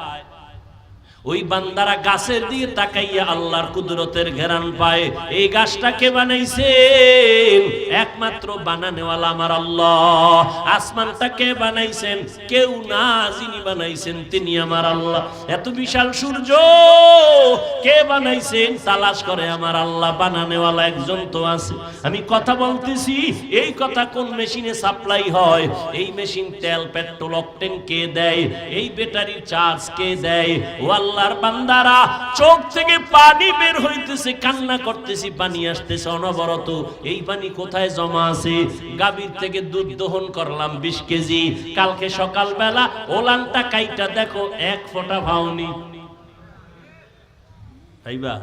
ওই বান্দারা গাছের দিকে তাকাইয়া আল্লাহর কুদরতের ঘেরান পায়। এই গাছটা কে বানাইছেন? একমাত্র বানানেওয়ালা আমার আল্লাহ। আসমানটা কে বানাইছেন? কেউ না, যিনি বানাইছেন তিনি আমার আল্লাহ। এত বিশাল সূর্য কে বানাইছেন? তালাশ করে আমার আল্লাহ। বানানেওয়ালা একজন তো আছে। আমি কথা বলতেছি, এই কথা কোন মেশিনে সাপ্লাই হয়? এই মেশিন তেল, পেট্রোল, অকটেন কে দেয়? এই ব্যাটারি চার্জ কে দেয়? ও আল্লাহর বান্দারা, চোখ থেকে পানি বের হইতেছে, কান্না করতেছি, পানি আসতেছে অনবরত। এই পানি কোথায় জমা আছে? গাভীর থেকে দুধ দহন করলাম 20 কেজি, কালকে সকালবেলা ওলানটা কাইটা দেখো 1 ফোঁটা ভাওনি। ভাইবা,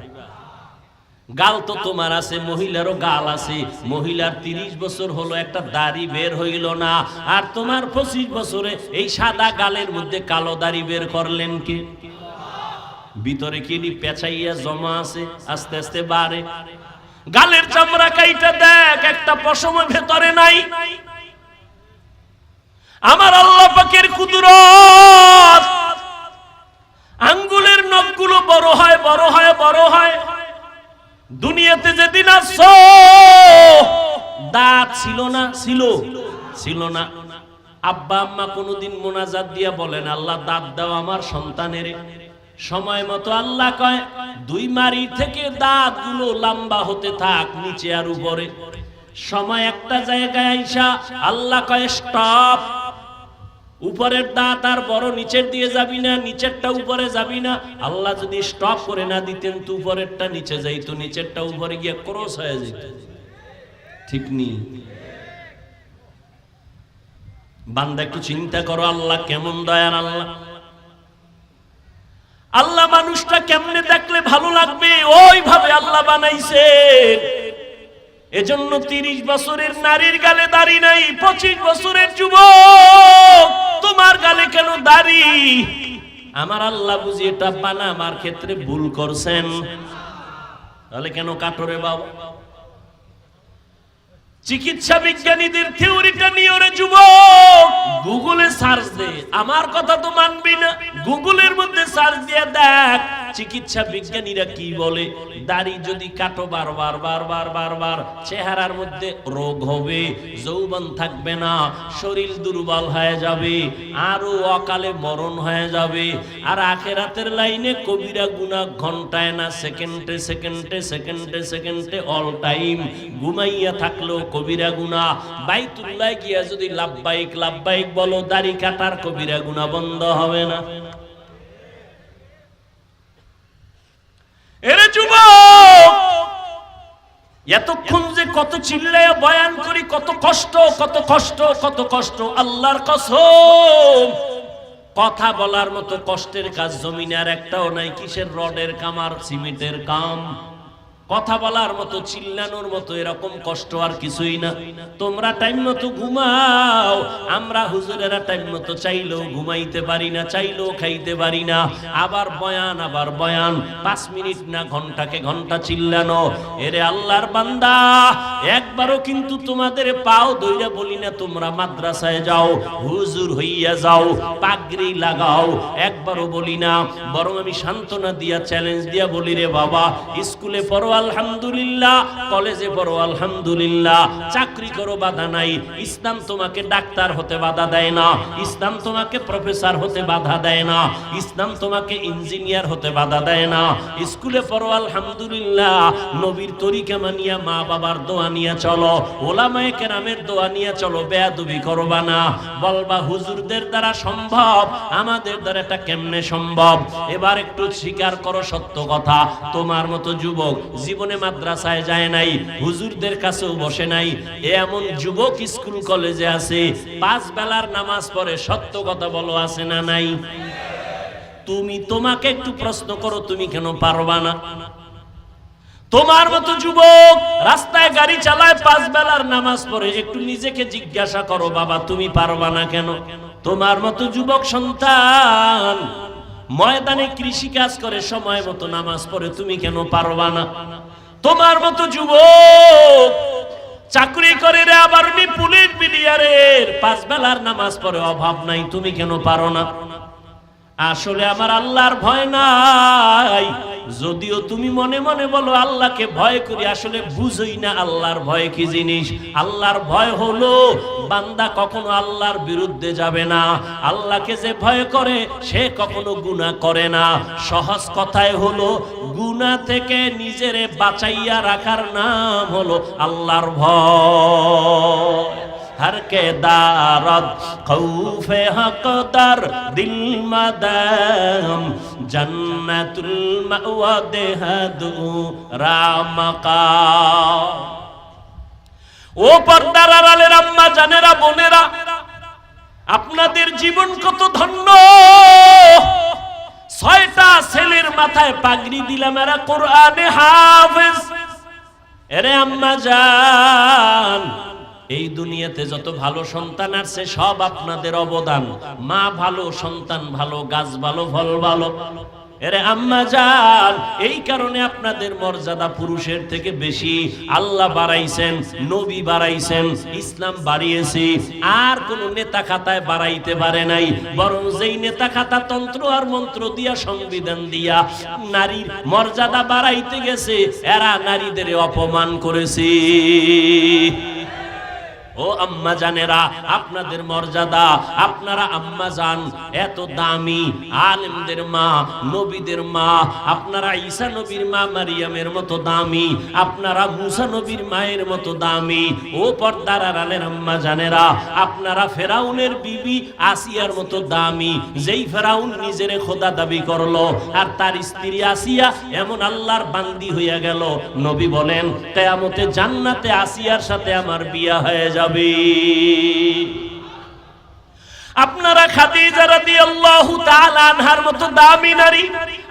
গাল তো তোমার আছে, মহিলারও গাল আছে। মহিলার 30 বছর হলো, একটা দাড়ি বের হইল না, আর তোমার 25 বছরে এই সাদা গালের মধ্যে কালো দাড়ি বের করলেন কে? ভিতরে কি পেঁচাইয়া জমা আছে, আস্তে আস্তে বাড়ে। গালের চামড়া কাইটা দেখ, একটা পশম ভেতরে নাই। আমার আল্লাহ পাকের কুদরত। আঙ্গুলের নখগুলো বড় হয়, বড় হয়, বড় হয়। দুনিয়াতে যেদিন আসছো দাঁত ছিল না, ছিল না। আব্বা আম্মা কোনোদিন মোনাজাত দিয়া বলেন, আল্লাহ দাঁত দাও আমার সন্তানের। সময় মতো আল্লাহ কয় 2 মারি থেকে দাঁতগুলো লম্বা হতে থাক, নিচে আর উপরে। সময় একটা জায়গায় আইসা আল্লাহ কয় স্টপ। উপরের দাঁত আর বড়, নিচের দিয়ে যাবি না, নিচেরটা উপরে যাবি না। আল্লাহ যদি স্টপ করে না দিতেন তো উপরেরটা নিচে যাইতো, নিচেরটা উপরে গিয়ে ক্রস হয়ে যেত। ঠিক নেই? বান্দা একটু চিন্তা করো, আল্লাহ কেমন দয়ার আল্লাহ। আল্লাহ মানুষটা কেমনে দেখলে ভালো লাগবে, ওইভাবে আল্লাহ বানাইছে। এজন্য 30 বছরের নারীর গালে দাড়ি নাই, 25 বছরের যুবক তোমার গালে কেন দাড়ি? আমার আল্লাহ বুঝি এটা বানাবার ক্ষেত্রে ভুল করছেন। তাহলে কেন কাটরে বাবা? চিকিৎসা বিজ্ঞানীদের থিওরিটা নিয়ে ওরে যুবক গুগলে সার্চ দে। আমার কথা তো মানবি না, গুগলের মধ্যে সার্চ দিয়ে দেখ চিকিৎসা বিজ্ঞানীরা কি বলে। দাড়ি যদি কাটো বারবার বারবার বারবার, চেহারার মধ্যে রোগ হবে, যৌবন থাকবে না, শরীর দুর্বল হয়ে যাবে, আরো অকালে মরণ হয়ে যাবে। আর আখিরাতের লাইনে কবিরা গুনাহ ঘন্টায় না, সেকেন্ডে সেকেন্ডে সেকেন্ডে সেকেন্ডে অল টাইম। ঘুমাইয়া থাকলেও কবিরা গুনাহ। বাইতুল্লাহ গিয়া যদি লাব্বাইক লাব্বাইক বলো, দাড়ি কাটার কবিরা গুনাহ বন্ধ হবে না। এরে যুবক, এতক্ষণ যে কত চিল্লায়া বয়ান করি, কত কষ্ট, কত কষ্ট, কত কষ্ট। আল্লাহর কসম, কথা বলার মতো কষ্টের কাজ জমিনে আর একটাও নাই। কিসের রডের কাম আর সিমেন্টের কাম? কথা বলার মতো, চিল্লানোর মতো এরকম কষ্ট আর কিছুই না। তোমরা টাইম মতো ঘুমাও, আমরা হুজুরেরা টাইম মতো চাইলেও ঘুমাইতে পারি না, চাইলেও খাইতে পারি না। আবার বয়ান, আবার বয়ান, 5 মিনিট না ঘন্টাকে ঘন্টা চিল্লানো। এরে আল্লাহর বান্দা, একবারও কিন্তু তোমাদের পাও ধইরা বলি না তোমরা মাদ্রাসায় যাও, হুজুর হইয়া যাও, পাগড়ি লাগাও, একবারও বলি না। বরং আমি সান্ত্বনা দিয়া, চ্যালেঞ্জ দিয়া বলি, রে বাবা, স্কুলে পড়ো আলহামদুলিল্লাহ, কলেজে পড়ো আলহামদুলিল্লাহ, চাকরি করো বাধা নাই। ইসলাম তোমাকে ডাক্তার হতে বাধা দেয় না, ইসলাম তোমাকে প্রফেসর হতে বাধা দেয় না, ইসলাম তোমাকে ইঞ্জিনিয়ার হতে বাধা দেয় না। স্কুলে পড়ো আলহামদুলিল্লাহ, নবীর তরিকা মানিয়া, মা বাবার দোয়া নিয়ে চলো, ওলামায়ে কেরামের দোয়া নিয়ে চলো, বেয়াদবি করবা না। বলবা হুজুরদের দ্বারা সম্ভব, আমাদের দ্বারা এটা কেমনে সম্ভব? এবার একটু স্বীকার করো সত্য কথা, তোমার মতো যুবক জীবনে মাদ্রাসায় যায় নাই, হুজুরদের কাছেও বসে নাই, এমন যুবক স্কুল কলেজে আছে, 5 বেলার নামাজ পড়ে। সত্য কথা বলো, আছে না নাই? তুমি তোমাকে একটু প্রশ্ন করো, তুমি কেন পারবা না? তোমার মতো যুবক রাস্তায় গাড়ি চালায়, 5 বেলার নামাজ পড়ে, একটু নিজেকে জিজ্ঞাসা করো বাবা তুমি পারবা না কেন? তোমার মতো যুবক সন্তান ময়দানে কৃষি কাজ করে, সময় মতো নামাজ পড়ে, তুমি কেন পারবা না? তোমার মতো যুবক চাকরি করে রে আবার পুলিশ বিডিআরের, 5 বেলার নামাজ পড়ে, অভাব নাই, তুমি কেন পারো না? আসলে আমার আল্লাহর ভয় নাই। যদিও তুমি মনে মনে বলো আল্লাহকে ভয় করি, আসলে বুঝই না আল্লাহর ভয় কি জিনিস। আল্লাহর ভয় হলো বান্দা কখনো আল্লাহর বিরুদ্ধে যাবে না। আল্লাহকে যে ভয় করে সে কখনো গুনাহ করে না। সহজ কথায় হলো গুনাহ থেকে নিজেরে বাঁচাইয়া রাখার নাম হলো আল্লাহর ভয়। हर के दारद खौफे हकदर दिल मदम जन्नतुल मअवा देहदु रामका। ও পর্দার আড়ালের আম্মা জানেরা, বোনেরা, আপনাদের জীবন কত ধন্য। 6টা ছেলের মাথায় পাগড়ি দিলাম, এরা কোরআনে হাফেজ। এরে আম্মা জান, এই দুনিয়াতে যত ভালো সন্তান আছে সব আপনাদের অবদান। মা ভালো, সন্তান ভালো, গাছ ভালো, ফল ভালো। এরে আম্মা জান, এই কারণে আপনাদের মর্যাদা পুরুষের থেকে বেশি। আল্লাহ বাড়াইছেন, নবী বাড়াইছেন, ইসলাম বাড়িয়েছে। আর কোন নেতা খাতায় বাড়াইতে পারে নাই। বরং যেই নেতা খাতা তন্ত্র আর মন্ত্র দিয়া, সংবিধান দিয়া নারীর মর্যাদা বাড়াইতে গেছে, এরা নারীদের অপমান করেছে। ও আম্মা জানেরা, আপনাদের মর্যাদা, আপনারা আম্মা জান এত দামি, আলেমদের মা, নবীদের মা। আপনারা ঈসা নবীর মা মারিয়ামের মতো দামি, আপনারা মুসা নবীর মায়ের মতো দামি। ও পর্দার আড়ালের আম্মা জানেরা, আপনারা ফেরাউনের বিবি আসিয়ার মতো দামি। যেই ফেরাউন নিজেরে খোদা দাবি করলো আর তার স্ত্রী আসিয়া এমন আল্লাহর বান্দি হইয়া গেল, নবী বলেন কিয়ামতে জান্নাতে আসিয়ার সাথে আমার বিয়া হয়ে যাবে। আপনারা খাদিজা রাদিয়াল্লাহু তাআলা আনহার মতো দামি নারী,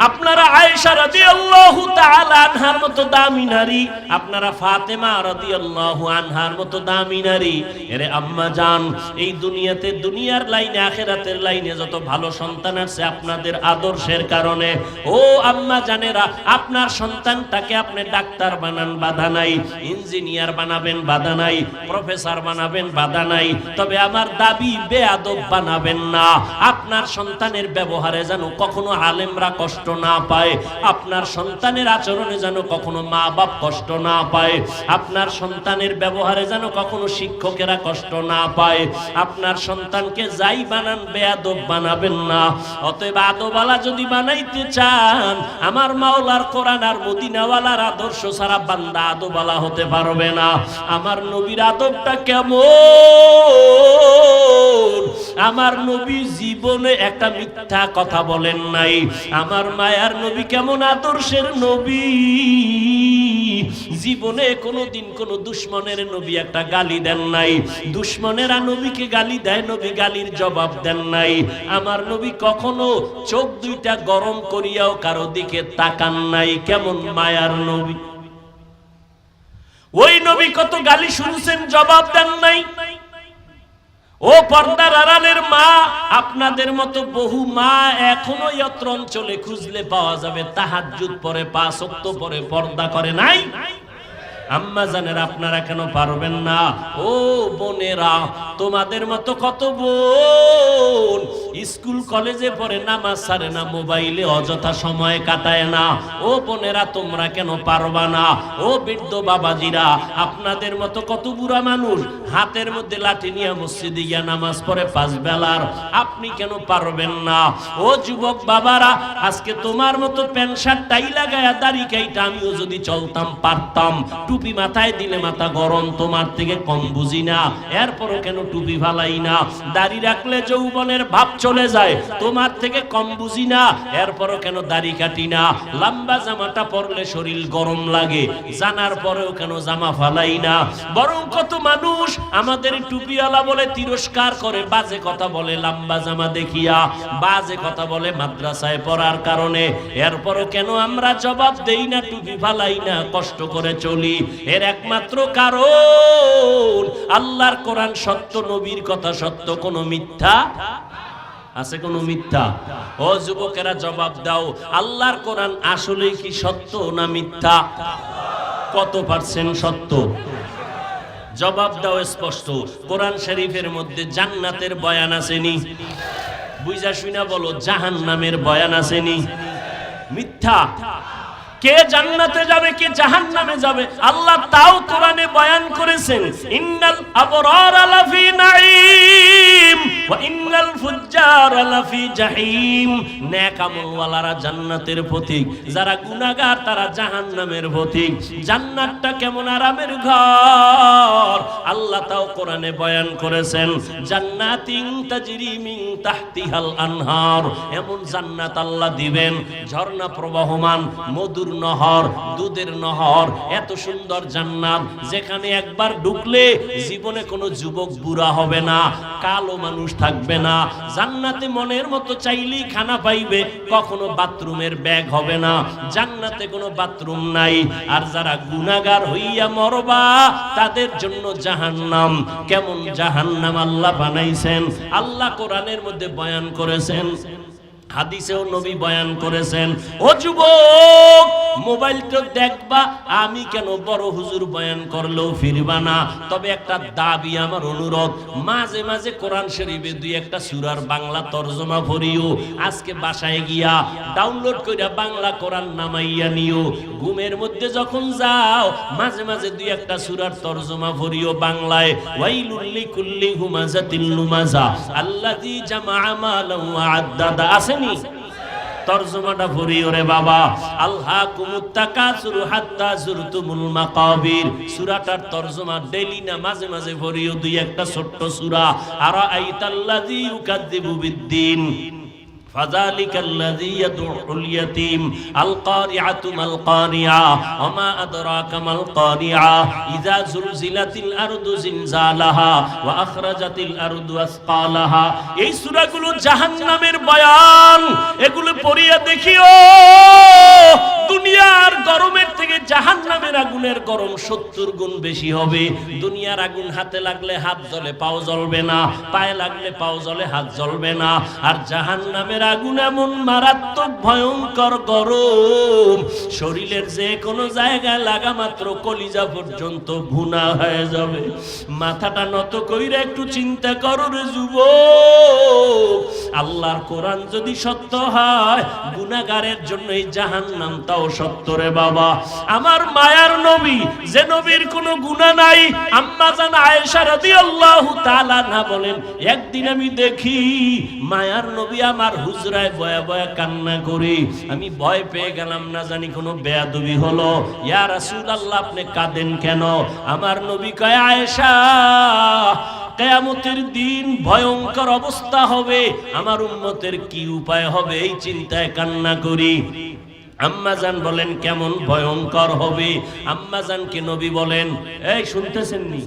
আপনারা আয়েশা রাদিয়াল্লাহু তাআলা আনহার মতো দামি নারী, আপনারা ফাতেমা রাদিয়াল্লাহু আনহার মতো দামি নারী। এরে আম্মা জান, এই দুনিয়াতে, দুনিয়ার লাইনে, আখিরাতের লাইনে যত ভালো সন্তান আছে আপনাদের আদর্শের কারণে। ও আম্মা জানেরা, আপনার সন্তানটাকে আপনি ডাক্তার বানান, বাধা নাই। ইঞ্জিনিয়ার বানাবেন, বাধা নাই। প্রফেসর বানাবেন, বাধা নাই। তবে আমার দাবি, বেয়াদব বানাবেন না। আপনার সন্তানের ব্যবহারে যেন কখনো আলেমরা কষ্ট না পায়, আপনার সন্তানের আচরণে যেন কখনো মা বাপ কষ্ট না পায়, আপনার সন্তানের ব্যবহারে যেন কখনো শিক্ষকেরা কষ্ট না পায়। আপনার সন্তানকে যাই বানান, বেয়াদব বানাবেন না। অতএব আদবওয়ালা যদি বানাইতে চান, আমার মাওলার কোরআন আর মদিনাওয়ালার আদর্শ ছাড়া বান্দা আদবওয়ালা হতে পারবে না। আমার নবীর আদবটা কেমন? আমার নবী জীবনে একটা মিথ্যা কথা বলেন নাই। আমার মায়ার নবী কেমন আদর্শের নবী, জীবনে কোনোদিন কোন দুশ্মনের নবী একটা গালি দেন নাই। দুশ্মনেরা নবীকে গালি দেয়, নবী গালির জবাব দেন নাই। আমার নবী কখনো চোখ দুইটা গরম করিয়াও কারো দিকে তাকান নাই। কেমন মায়ার নবী! ওই নবী কত গালি শুনছেন, জবাব দেন নাই। ও পর্দার আড়ালের মা, আপনাদের মতো বহু মা এখনো ইয়ত্র অঞ্চলে খুঁজলে পাওয়া যাবে, তাহাজ্জুদ পড়ে, 5 ওয়াক্ত পড়ে, পর্দা করে নাই। আম্মা জানেন, আপনারা কেন পারবেন না? ও বোনেরা, তোমাদের মতো কত বোন স্কুল কলেজে পড়ে, নামাজ ছাড়ে না, মোবাইলে অযথা সময় কাটায় না। ও বোনেরা, তোমরা কেন পারবা না? ও বৃদ্ধ বাবাজিরা, আপনাদের মতো কত বুড়া মানুষ হাতের মধ্যে লাঠি নিয়ে মসজিদে গিয়া নামাজ পড়ে 5 বেলার, আপনি কেন পারবেন না? ও যুবক বাবারা, আজকে তোমার মতো প্যান্ট শার্ট টাই লাগায়া, দাড়ি কাইটা আমিও যদি চলতাম পারতাম। টুপি মাথায় দিলে মাথা গরম, তোমার থেকে কম বুঝি না, এরপরও কেন টুপি ফালাই না? দাড়ি রাখলে যৌবনের ভাব চলে যায়, তোমার থেকে কম বুঝি না, এরপরও কেন দাড়ি কাটি না, লম্বা জামাটা পরলে শরীর গরম লাগে, জানার পরেও কেন জামা ফালাই না। বরং কত মানুষ আমাদের টুপিওয়ালা বলে তিরস্কার করে, বাজে কথা বলে লম্বা জামা দেখিয়া, বাজে কথা বলে মাদ্রাসায় পড়ার কারণে, এরপরও কেন আমরা জবাব দেই না, টুপি ফালাই না, কষ্ট করে চলি? এর একমাত্র কারণ আল্লাহর কোরআন সত্য, নবীর কথা সত্য, কোনো মিথ্যা আছে? কোনো মিথ্যা? ও যুবকেরা জবাব দাও, আল্লাহর কোরআন আসলেই কি সত্য না মিথ্যা? কত পার্সেন্ট সত্য? জবাব দাও স্পষ্ট। কোরআন শরীফের মধ্যে জান্নাতের বয়ান আসেনি? বুঝা শুনা বলো, জাহান্নামের বয়ান আসেনি? মিথ্যা। কে জান্নাতে যাবে, কে জাহান্নামে যাবে, আল্লাহ তাও কোরআনে বয়ান করেছেন। ইন্নাল আবরারা লাফি নাঈম ওয়া ইন্নাল ফুজ্জারা লাফি জাহিম। নেক আমলওয়ালারা জান্নাতের পথিক, যারা গুনাহগার তারা জাহান্নামের পথিক। জান্নাতটা কেমন আরামের ঘর, আল্লাহ তাও কোরআনে বয়ান করেছেন। জান্নাতিন তাজরি মিন তাহতিহাল আনহার, এমন জান্নাত আল্লাহ দিবেন, ঝর্ণা প্রবাহমান, মধুর নহর, দুধের নহর, এত সুন্দর জান্নাত যেখানে একবার ঢুকলে জীবনে কোনো যুবক বুড়া হবে না, কালো মানুষ থাকবে না। জান্নাতে মনের মতো চাইলেই খানা পাইবে, কখনো বাথরুমের ব্যাগ হবে না। জান্নাতে কোনো বাথরুম নাই। আর যারা গুনাহগার হইয়া মরবা তাদের জন্য জাহান্নাম। কেমন জাহান্নাম আল্লাহ বানাইছেন, আল্লাহ কোরআনের মধ্যে বয়ান করেছেন, হাদিসেও নবী বয়ান করেছেন। ও যুবক, মোবাইল তো দেখবা, আমি কেন বড় হুজুর বয়ান করলেও ফিরবা না। তবে একটা দাবি, আমার অনুরোধ, মাঝে মাঝে কোরআন শরীফে দুই একটা সূরার বাংলা তরজমা পড়িও। আজকে বাসায় গিয়া ডাউনলোড কইরা বাংলা কোরআন নামাইয়া নিও। ঘুমের মধ্যে যখন যাও মাঝে মাঝে দুই একটা সূরার তরজমা পড়িও বাংলায়। ওয়াইলুল লিকুল্লি হুমাযাতিল লুমাযা আল্লাযী জামাআ মালান ওয়া আদ্দাদা। আসেনি? তরজমাটা পড়িও রে বাবা। আলহাকুমুত তাকাসুরু হাত্তা যুরতুমুল মাকাবির, সূরাটার তরজমা ডেইলি না মাঝে মাঝে পড়িও দুই একটা ছোট্ট সূরা। আরাআইতাল্লাযী ইউকাযযিবু বিদ্দীন ফাযালিকাল্লাযী ইয়াদউল ইয়াতীম। আল কারিআতু মাল কারিআ ওমা আদরাকা মাল কারিআ ইযা যুলজিলাতিল আরদু জিলজালাহা ওয়া আখরাজাতিল আরদু আসকালাহা। এই সূরাগুলো জাহান্নামের বয়ান, এগুলো পড়িয়া দেখিও। দুনিয়ার গরমের থেকে জাহান্নামের আগুনের গরম 70 গুণ বেশি হবে। দুনিয়ার আগুন হাতে লাগলে হাত জ্বলে, পাও জ্বলবে না, পায়ে লাগলে পাও জ্বলে, হাত জ্বলবে না। আর জাহান্নামের আগুন এমন মারাত্মক ভয়ঙ্কর গরম, শরীরের যে কোনো জায়গায় লাগা মাত্র কলিজা পর্যন্ত ভুনা হয়ে যাবে। মাথাটা নত কইরা একটু চিন্তা করো রে যুবক, আল্লাহর কোরআন যদি সত্য হয়, গুনাহগারের জন্য এই জাহান্নামটাও সত্য রে বাবা। আমার মায়ার নবী, যে নবীর কোনো গুনাহ নাই, আম্মা জান আয়েশা রাদিয়াল্লাহু তাআলা আনহা বলেন, একদিন আমি দেখি মায়ার নবী আমার হুজরায় বয়া বয়া কান্না করে। আমি ভয় পেয়ে গেলাম, না জানি কোনো বেয়াদবি হলো। ইয়া রাসূলুল্লাহ, আপনি কাঁদেন কেন? আমার নবী কয়, আয়েশা, কিয়ামতের দিন ভয়ঙ্কর অবস্থা হবে, আমার উম্মতের কি উপায় হবে এই চিন্তায় কান্না করি। আম্মাজান বলেন, কেমন ভয়ঙ্কর হবে? আম্মাজানকে নবী বলেন, এই শুনতেছেন নি?